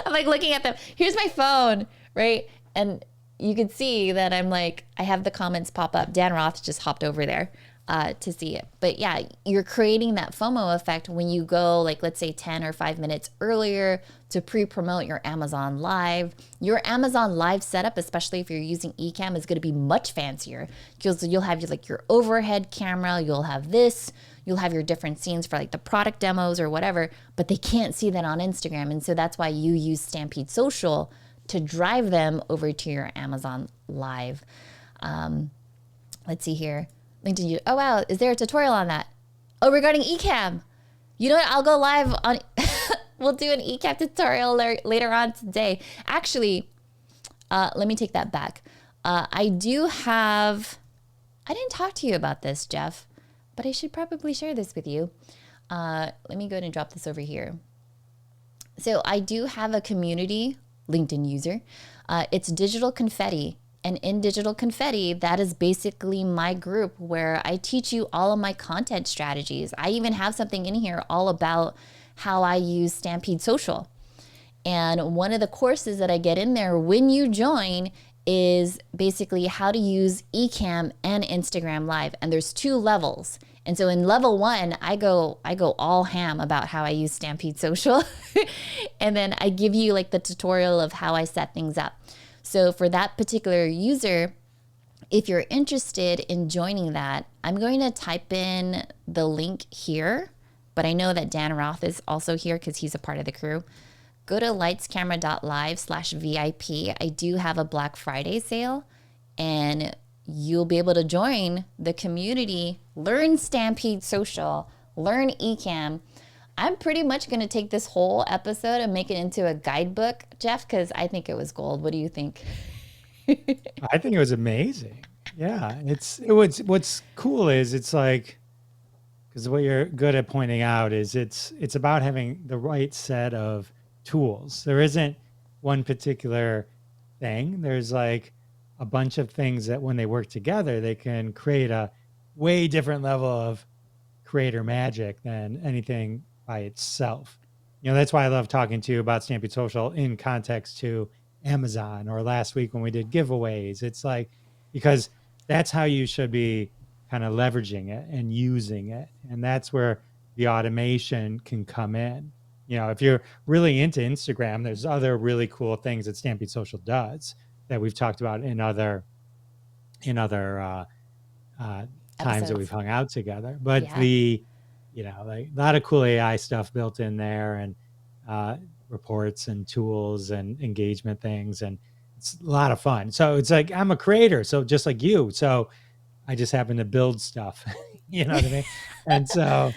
I'm like looking at them. Here's my phone, right? And you can see that I'm like, I have the comments pop up. Dan Roth just hopped over there to see it. But yeah, you're creating that FOMO effect when you go, like, let's say 10 or 5 minutes earlier to pre-promote your Amazon Live. Your Amazon Live setup, especially if you're using Ecamm, is going to be much fancier because you'll have your overhead camera, you'll have this, you'll have your different scenes for like the product demos or whatever, but they can't see that on Instagram. And so that's why you use Stampede Social to drive them over to your Amazon Live. Let's see here. LinkedIn, oh wow, is there a tutorial on that? Oh, regarding Ecamm. You know what? I'll go live on, we'll do an Ecamm tutorial later on today. Actually, let me take that back. I didn't talk to you about this, Jeff, but I should probably share this with you. Let me go ahead and drop this over here. So I do have a community, LinkedIn user. It's Digital Confetti. And in Digital Confetti, that is basically my group where I teach you all of my content strategies. I even have something in here all about how I use Stampede Social. And one of the courses that I get in there when you join is basically how to use Ecamm and Instagram Live. And there's 2 levels. And so in level 1, I go all ham about how I use Stampede Social. And then I give you like the tutorial of how I set things up. So for that particular user, if you're interested in joining that, I'm going to type in the link here, but I know that Dan Roth is also here because he's a part of the crew. Go to lightscamera.live/VIP. I do have a Black Friday sale and you'll be able to join the community, learn Stampede Social, learn Ecamm. I'm pretty much going to take this whole episode and make it into a guidebook, Jeff, because I think it was gold. What do you think? I think it was amazing. Yeah, what's cool is it's like, because what you're good at pointing out is it's about having the right set of tools. There isn't one particular thing. There's like a bunch of things that when they work together, they can create a way different level of creator magic than anything by itself. You know, that's why I love talking to you about Stampede Social in context to Amazon, or last week when we did giveaways. It's like, because that's how you should be kind of leveraging it and using it. And that's where the automation can come in. You know, if you're really into Instagram, there's other really cool things that Stampede Social does that we've talked about in other times that we've hung out together. But yeah. Like a lot of cool AI stuff built in there, and reports and tools and engagement things. And it's a lot of fun. So it's like, I'm a creator. So just like you. So I just happen to build stuff, you know what I mean? And so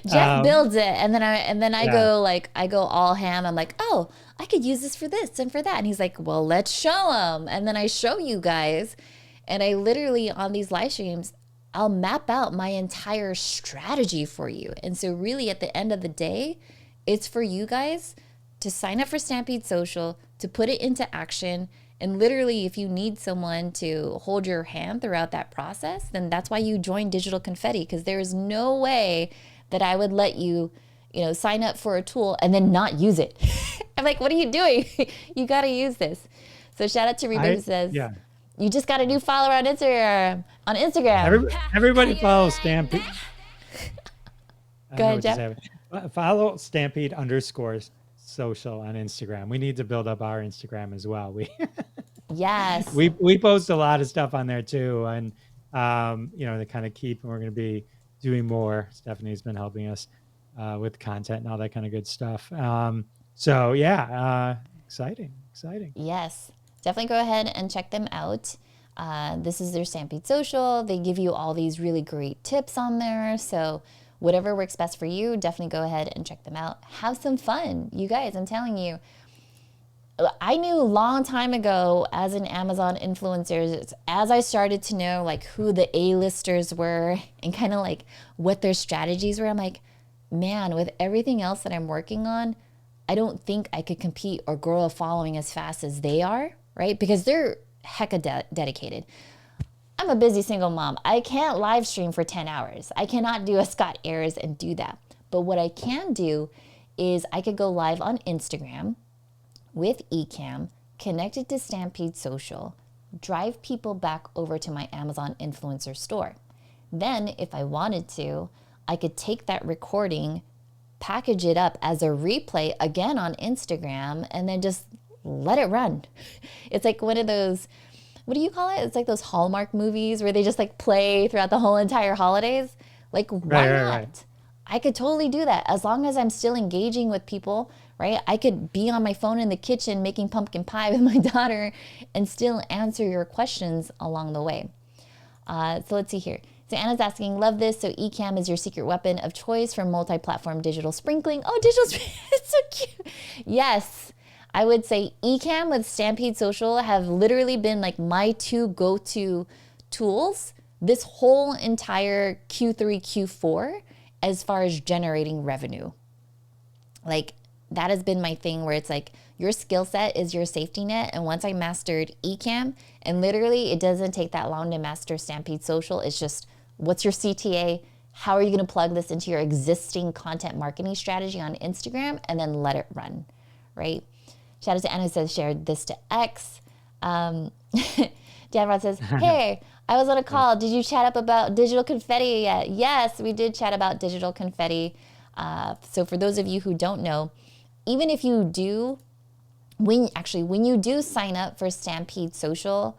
Jeff builds it. And then I go all ham. I'm like, oh, I could use this for this and for that. And he's like, well, let's show them. And then I show you guys. And I literally, on these live streams, I'll map out my entire strategy for you. And so really at the end of the day, it's for you guys to sign up for Stampede Social, to put it into action. And literally, if you need someone to hold your hand throughout that process, then that's why you join Digital Confetti, because there is no way that I would let you, sign up for a tool and then not use it. I'm like, what are you doing? You got to use this. So shout out to Reba who says, you just got a new follower on Instagram. Everybody follow Stampede. Go ahead, Jeff. Follow Stampede_social on Instagram. We need to build up our Instagram as well. Yes. We post a lot of stuff on there too, and to kind of keep. And we're going to be doing more. Stephanie's been helping us with content and all that kind of good stuff. Exciting. Yes. Definitely go ahead and check them out. This is their Stampede Social. They give you all these really great tips on there. So whatever works best for you, definitely go ahead and check them out. Have some fun. You guys, I'm telling you, I knew a long time ago as an Amazon influencer, as I started to know like who the A-listers were and kind of like what their strategies were, I'm like, man, with everything else that I'm working on, I don't think I could compete or grow a following as fast as they are. Right? Because they're hecka dedicated. I'm a busy single mom. I can't live stream for 10 hours. I cannot do a Scott Ayers and do that. But what I can do is I could go live on Instagram with Ecamm, connected to Stampede Social, drive people back over to my Amazon influencer store. Then if I wanted to, I could take that recording, package it up as a replay again on Instagram, and then just let it run. It's like one of those, what do you call it? It's like those Hallmark movies where they just like play throughout the whole entire holidays. Like, why not? Right. I could totally do that as long as I'm still engaging with people, right? I could be on my phone in the kitchen making pumpkin pie with my daughter and still answer your questions along the way. So let's see here. So Anna's asking, love this. So Ecamm is your secret weapon of choice for multi-platform digital sprinkling. Oh, it's so cute. Yes. I would say Ecamm with Stampede Social have literally been like my two go-to tools this whole entire Q3, Q4 as far as generating revenue. Like that has been my thing where it's like your skill set is your safety net. And once I mastered Ecamm, and literally it doesn't take that long to master Stampede Social. It's just what's your CTA? How are you going to plug this into your existing content marketing strategy on Instagram and then let it run, right? Shout out to Anna who says, shared this to X. Dan Rod says, hey, I was on a call. Did you chat up about digital confetti yet? Yes, we did chat about digital confetti. So for those of you who don't know, even if you do, when you do sign up for Stampede Social,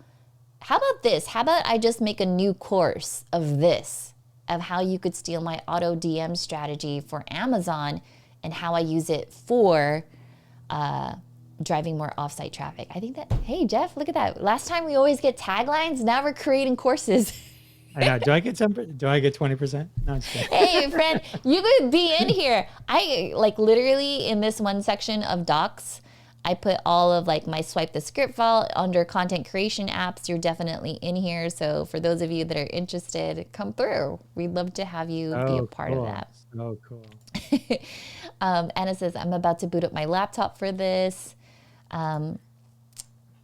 how about this? How about I just make a new course of this, of how you could steal my auto DM strategy for Amazon and how I use it for driving more offsite traffic. I think that, hey, Jeff, look at that. Last time we always get taglines. Now we're creating courses. I know. Do I get 20%? No, I'm just kidding. Hey, friend, you could be in here. I like literally in this one section of docs, I put all of like my swipe the script file under content creation apps. You're definitely in here. So for those of you that are interested, come through. We'd love to have you be a part of that. Oh, cool. Anna says, I'm about to boot up my laptop for this.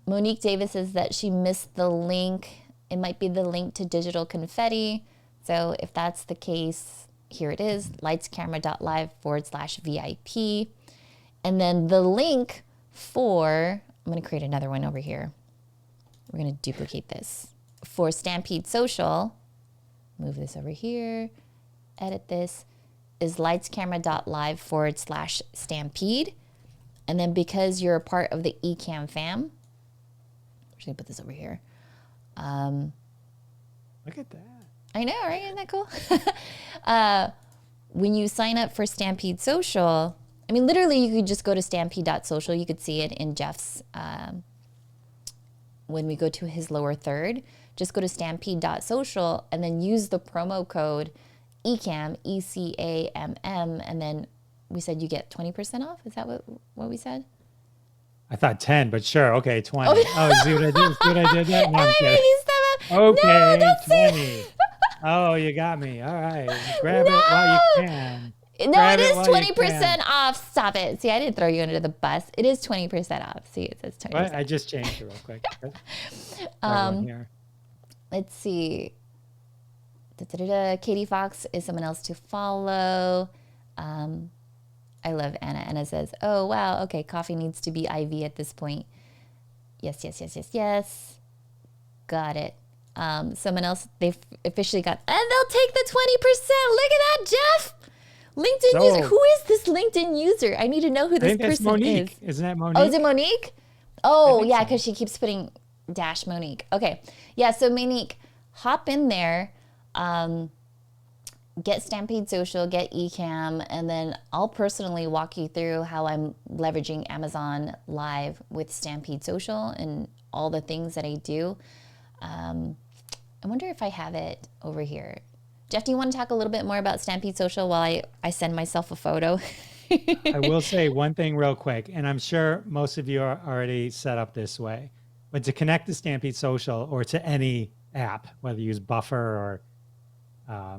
Monique Davis says that she missed the link. It might be the link to Digital Confetti. So if that's the case, here it is, lightscamera.live/VIP. And then the link for, I'm going to create another one over here. We're going to duplicate this. For Stampede Social, move this over here, edit this, is lightscamera.live/Stampede. And then because you're a part of the Ecamm fam, I'm just going to put this over here. Look at that. I know, right? Isn't that cool? When you sign up for Stampede Social, I mean, literally you could just go to stampede.social. You could see it in Jeff's, when we go to his lower third, just go to stampede.social and then use the promo code Ecamm, ECAMM, and then we said you get 20% off. Is that what we said? I thought 10, but sure. Okay, 20. Oh, see what I did? See what I did there? No, I'm kidding. No, Okay, don't say 20. Oh, you got me. All right. Grab it while you no. can. No, it Grab it is while you 20% can. off. Stop it. See, I didn't throw you under the bus. It is 20% off. See, it says What? 20%. I just changed it real quick for everyone Um, here. let's see. Da-da-da-da. Katie Fox is someone else to follow. Um, I love Anna. Anna says, oh, wow. Okay, coffee needs to be IV at this point. Yes, yes, yes, yes, yes. Got it. Someone else, they've officially got, and they'll take the 20%. Look at that, Jeff. LinkedIn user. So Who is this LinkedIn user? I need to know who I this think that's person is. Monique. Isn't that Oh, is it Monique? Monique? I Oh, think yeah, so. because she keeps putting dash Monique. Okay. Yeah, so Monique, hop in there, get Stampede Social, get Ecamm, and then I'll personally walk you through how I'm leveraging Amazon Live with Stampede Social and all the things that I do. I wonder if I have it over here. Jeff, do you want to talk a little bit more about Stampede Social while I send myself a photo? I will say one thing real quick, and I'm sure most of you are already set up this way, but to connect to Stampede Social or to any app, whether you use Buffer or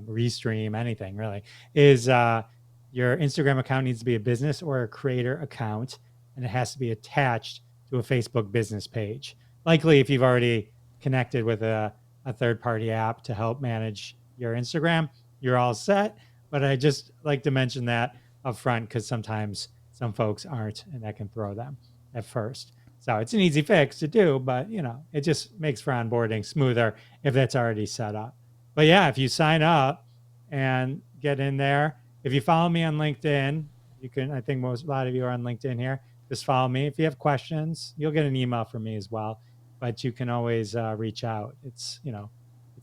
Restream, anything really, is your Instagram account needs to be a business or a creator account, and it has to be attached to a Facebook business page. Likely, if you've already connected with a third-party app to help manage your Instagram, you're all set. But I just like to mention that up front because sometimes some folks aren't, and that can throw them at first. So it's an easy fix to do, but it just makes for onboarding smoother if that's already set up. But yeah, if you sign up and get in there, if you follow me on LinkedIn, you can, I think a lot of you are on LinkedIn here. Just follow me. If you have questions, you'll get an email from me as well, but you can always reach out. It's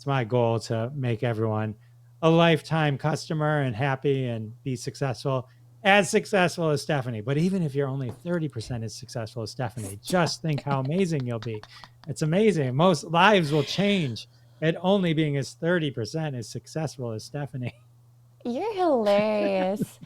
my goal to make everyone a lifetime customer and happy and be successful as Stephanie. But even if you're only 30% as successful as Stephanie, just think how amazing you'll be. It's amazing. Most lives will change at only being as 30% as successful as Stephanie. You're hilarious.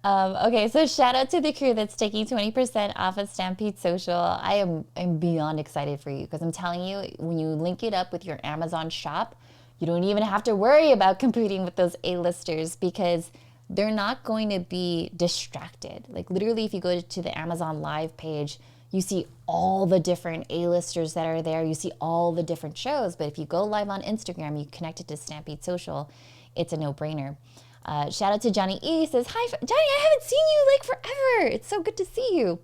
Okay, so shout out to the crew that's taking 20% off of Stampede Social. I'm beyond excited for you because I'm telling you, when you link it up with your Amazon shop, you don't even have to worry about competing with those A-listers because they're not going to be distracted. Like literally, if you go to the Amazon Live page, you see all the different A-listers that are there. You see all the different shows. But if you go live on Instagram, you connect it to Stampede Social, it's a no-brainer. Shout out to Johnny E. Says, hi, Johnny, I haven't seen you like forever. It's so good to see you.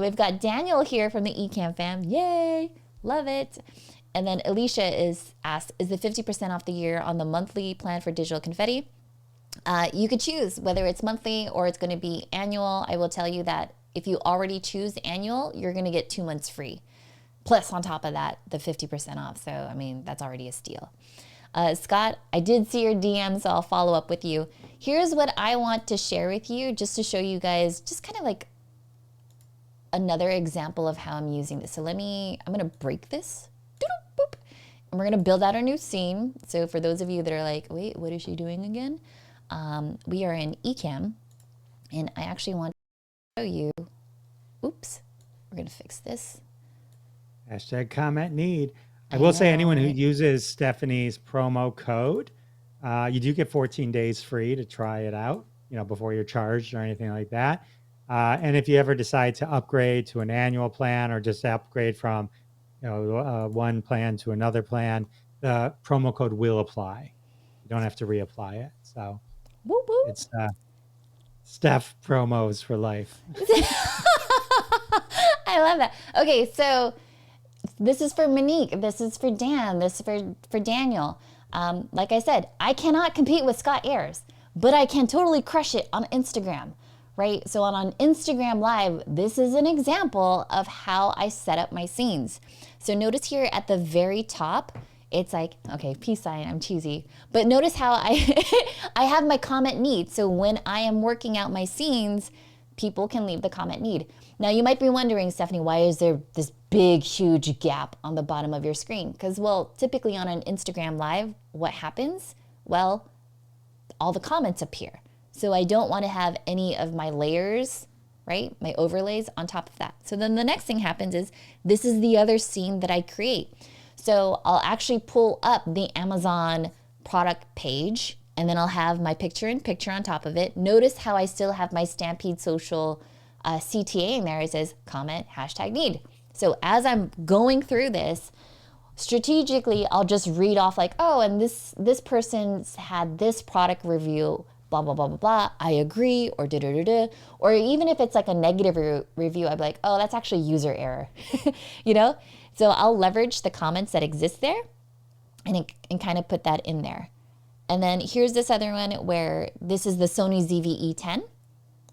We've got Daniel here from the Ecamm fam. Yay, love it. And then Alicia is asked, is the 50% off the year on the monthly plan for digital confetti? You could choose whether it's monthly or it's going to be annual. I will tell you that if you already choose annual, you're going to get 2 months free. Plus, on top of that, the 50% off. So, I mean, that's already a steal. Scott, I did see your DM, so I'll follow up with you. Here's what I want to share with you just to show you guys just kind of like another example of how I'm using this. So I'm going to break this. Boop. And we're going to build out our new scene. So for those of you that are like, wait, what is she doing again? We are in Ecamm, and I actually want to show you. Oops, we're going to fix this. Hashtag comment need. I will say anyone who uses Stephanie's promo code, you do get 14 days free to try it out, before you're charged or anything like that. And if you ever decide to upgrade to an annual plan or just upgrade from, one plan to another plan, the promo code will apply. You don't have to reapply it. So woo woo. It's Steph promos for life. I love that. Okay, so this is for Monique. This is for Dan. This is for Daniel. Like I said, I cannot compete with Scott Ayers, but I can totally crush it on Instagram, right? So on Instagram Live, this is an example of how I set up my scenes. So notice here at the very top, it's like, okay, peace sign, I'm cheesy. But notice how I have my comment need. So when I am working out my scenes, people can leave the comment need. Now you might be wondering, Stephanie, why is there this big, huge gap on the bottom of your screen? Because, well, typically on an Instagram Live, what happens? Well, all the comments appear. So I don't want to have any of my layers, right? My overlays on top of that. So then the next thing happens is this is the other scene that I create. So I'll actually pull up the Amazon product page, and then I'll have my picture in picture on top of it. Notice how I still have my Stampede Social CTA in there. It says comment #need. So as I'm going through this, strategically, I'll just read off like, oh, and this person's had this product review, blah, blah, blah, blah, blah. I agree, or da-da-da-da. Or even if it's like a negative review, I'd be like, oh, that's actually user error, you know? So I'll leverage the comments that exist there and kind of put that in there. And then here's this other one where this is the Sony ZV-E10,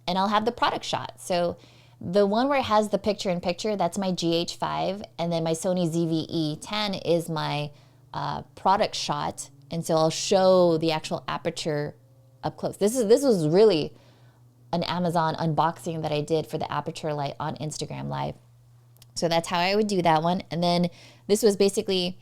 and I'll have the product shot. So the one where it has the picture in picture, that's my GH5, and then my Sony ZV-E10 is my product shot, and so I'll show the actual aperture up close. This was really an Amazon unboxing that I did for the aperture light on Instagram Live. So that's how I would do that one. And then this was basically,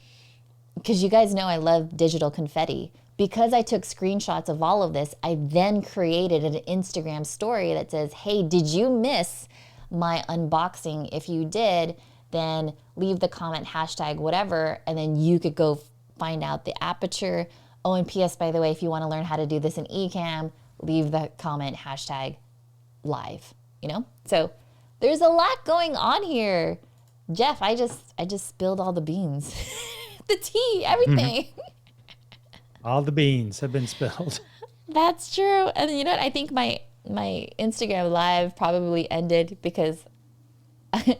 because you guys know I love digital confetti, because I took screenshots of all of this, I then created an Instagram story that says, hey, did you miss my unboxing? If you did, then leave the comment #whatever, and then you could go find out the aperture. Oh, and PS, by the way, if you want to learn how to do this in Ecamm, leave the comment #live, you know? So there's a lot going on here. Jeff, I just spilled all the beans, the tea, everything. All the beans have been spilled. That's true. And you know what? I think my Instagram Live probably ended because I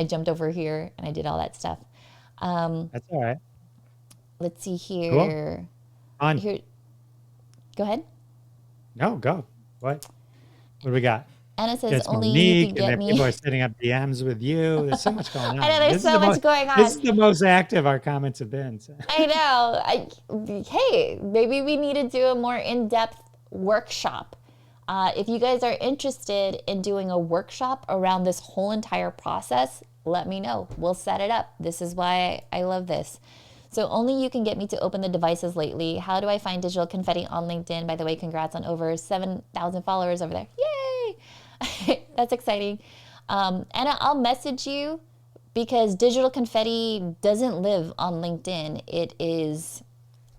jumped over here and I did all that stuff. That's all right. Let's see here. Cool. On. Here. Go ahead. No, go. What do we got? Anna says It's only Monique, you can get and then me. people are setting up DMs with you. There's so much going on. I know there's so much going on. This is the most active our comments have been. So. I know. Hey, maybe we need to do a more in-depth workshop. If you guys are interested in doing a workshop around this whole entire process, let me know. We'll set it up. This is why I love this. So only you can get me to open the devices lately. How do I find digital confetti on LinkedIn? By the way, congrats on over 7,000 followers over there. Yay! That's exciting. And I'll message you because digital confetti doesn't live on LinkedIn.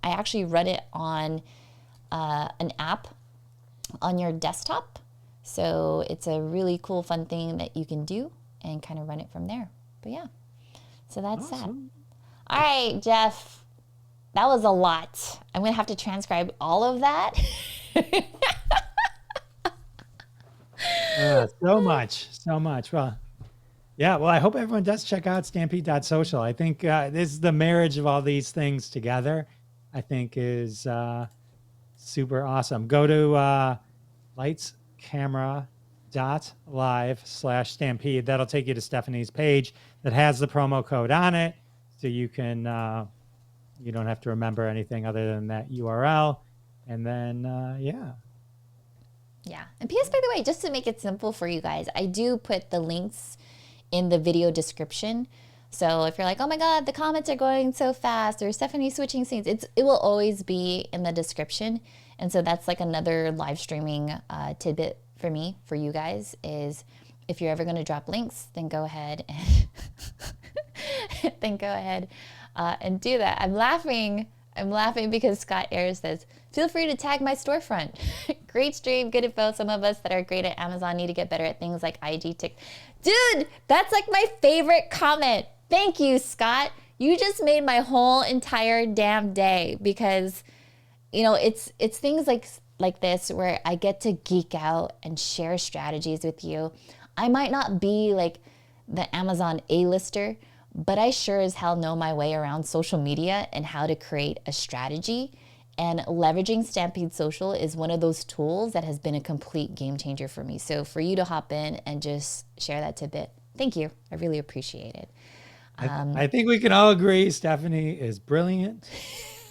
I actually run it on an app on your desktop. So it's a really cool, fun thing that you can do and kind of run it from there. But yeah, so that's Awesome. that. All right, Jeff, that was a lot. I'm going to have to transcribe all of that. So much. Well, yeah, well, I hope everyone does check out Stampede.social. I think this is the marriage of all these things together, I think is super awesome. Go to lightscamera.live/Stampede. That'll take you to Stephanie's page that has the promo code on it. So you can, you don't have to remember anything other than that URL. And then, yeah. Yeah. And PS, by the way, just to make it simple for you guys, I do put the links in the video description. So if you're like, oh my God, the comments are going so fast, or Stephanie switching scenes, it will always be in the description. And so that's like another live streaming tidbit for me, for you guys, is if you're ever going to drop links, then go ahead and and do that. I'm laughing because Scott Ayers says, feel free to tag my storefront. Great stream, good info. Some of us that are great at Amazon need to get better at things like IG, TikTok. Dude, that's like my favorite comment. Thank you, Scott. You just made my whole entire damn day, because, you know, it's things like this where I get to geek out and share strategies with you. I might not be like the Amazon A-lister, but I sure as hell know my way around social media and how to create a strategy. And leveraging Stampede Social is one of those tools that has been a complete game changer for me. So for you to hop in and just share that tidbit, thank you. I really appreciate it. I think we can all agree Stephanie is brilliant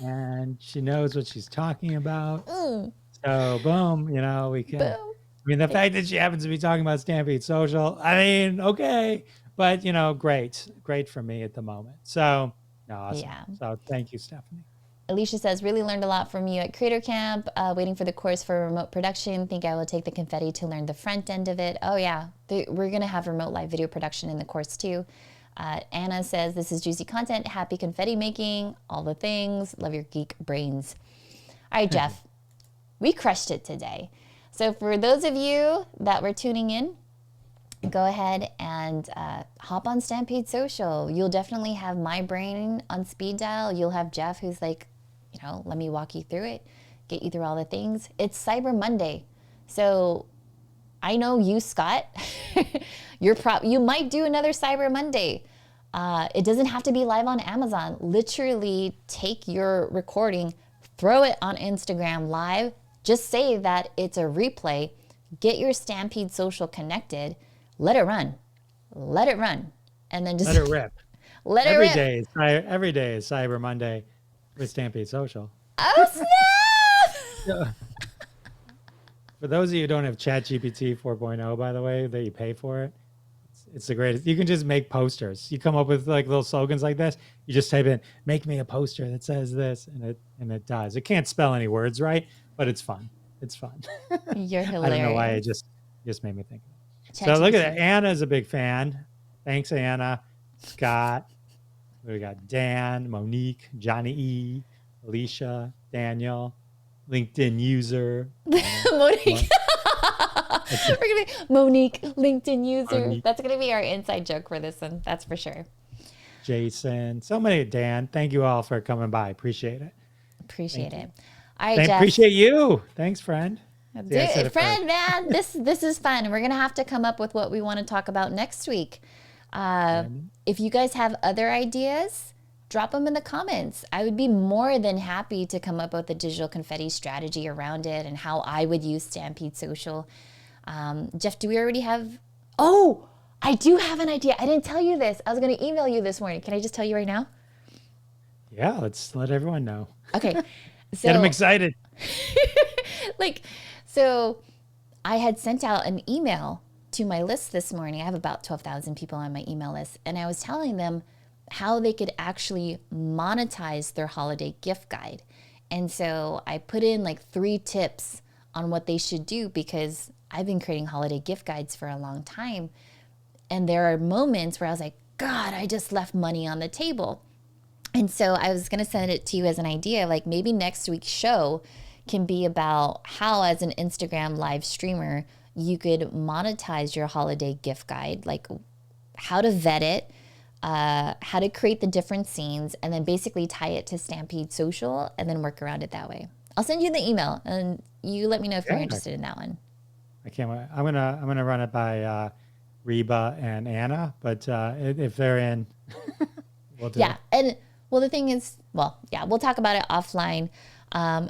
and she knows what she's talking about. So boom, you know, we can. Boom. I mean, the fact that she happens to be talking about Stampede Social, I mean, okay. But, you know, great for me at the moment. So, no, awesome. Yeah. So thank you, Stephanie. Alicia says, really learned a lot from you at Creator Camp, waiting for the course for remote production. Think I will take the confetti to learn the front end of it. Oh, yeah. We're going to have remote live video production in the course, too. Anna says, this is juicy content. Happy confetti making. All the things. Love your geek brains. All right, Jeff. We crushed it today. So for those of you that were tuning in, go ahead and hop on Stampede Social. You'll definitely have my brain on speed dial. You'll have Jeff who's like, let me walk you through it, get you through all the things. It's Cyber Monday. So I know you, Scott, you might do another Cyber Monday. It doesn't have to be live on Amazon. Literally take your recording, throw it on Instagram live. Just say that it's a replay. Get your Stampede Social connected. Let it run. And then just let it rip. Let it rip. Every day is Cyber Monday with Stampede Social. Oh, snap! For those of you who don't have ChatGPT 4.0, by the way, that you pay for it, it's the greatest. You can just make posters. You come up with like little slogans like this. You just type in, make me a poster that says this, and it does. It can't spell any words right, but it's fun. It's fun. You're hilarious. I don't know why it just made me think of it. So look at that. Anna's a big fan. Thanks, Anna. Scott. We got Dan, Monique, Johnny E, Alicia, Daniel, LinkedIn user. Monique. We're gonna be Monique, LinkedIn user. Monique. That's gonna be our inside joke for this one. That's for sure. Jason, so many. Dan, thank you all for coming by. Appreciate it. Appreciate it. All right, Jeff. Appreciate you. Thanks, friend. Dude, friend, man, this is fun. We're gonna have to come up with what we want to talk about next week. If you guys have other ideas, drop them in the comments. I would be more than happy to come up with a digital confetti strategy around it and how I would use Stampede Social. Jeff, do we already have? Oh, I do have an idea. I didn't tell you this. I was going to email you this morning. Can I just tell you right now? Yeah, let's let everyone know. Okay. So, get them excited. So I had sent out an email to my list this morning. I have about 12,000 people on my email list. And I was telling them how they could actually monetize their holiday gift guide. And so I put in like 3 tips on what they should do because I've been creating holiday gift guides for a long time. And there are moments where I was like, God, I just left money on the table. And so I was going to send it to you as an idea, like maybe next week's show can be about how, as an Instagram live streamer, you could monetize your holiday gift guide, like how to vet it, how to create the different scenes, and then basically tie it to Stampede Social and then work around it that way. I'll send you the email and you let me know if you're interested in that one. I can't wait. I'm gonna run it by Reba and Anna, but if they're in, we'll do it. And well, the thing is, we'll talk about it offline.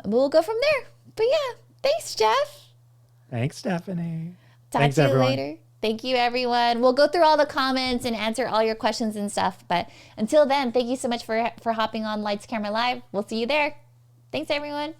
We'll go from there. But yeah, thanks, Jeff. Thanks, Stephanie. Talk to you later. Thank you, everyone. We'll go through all the comments and answer all your questions and stuff. But until then, thank you so much for hopping on Lights Camera Live. We'll see you there. Thanks, everyone.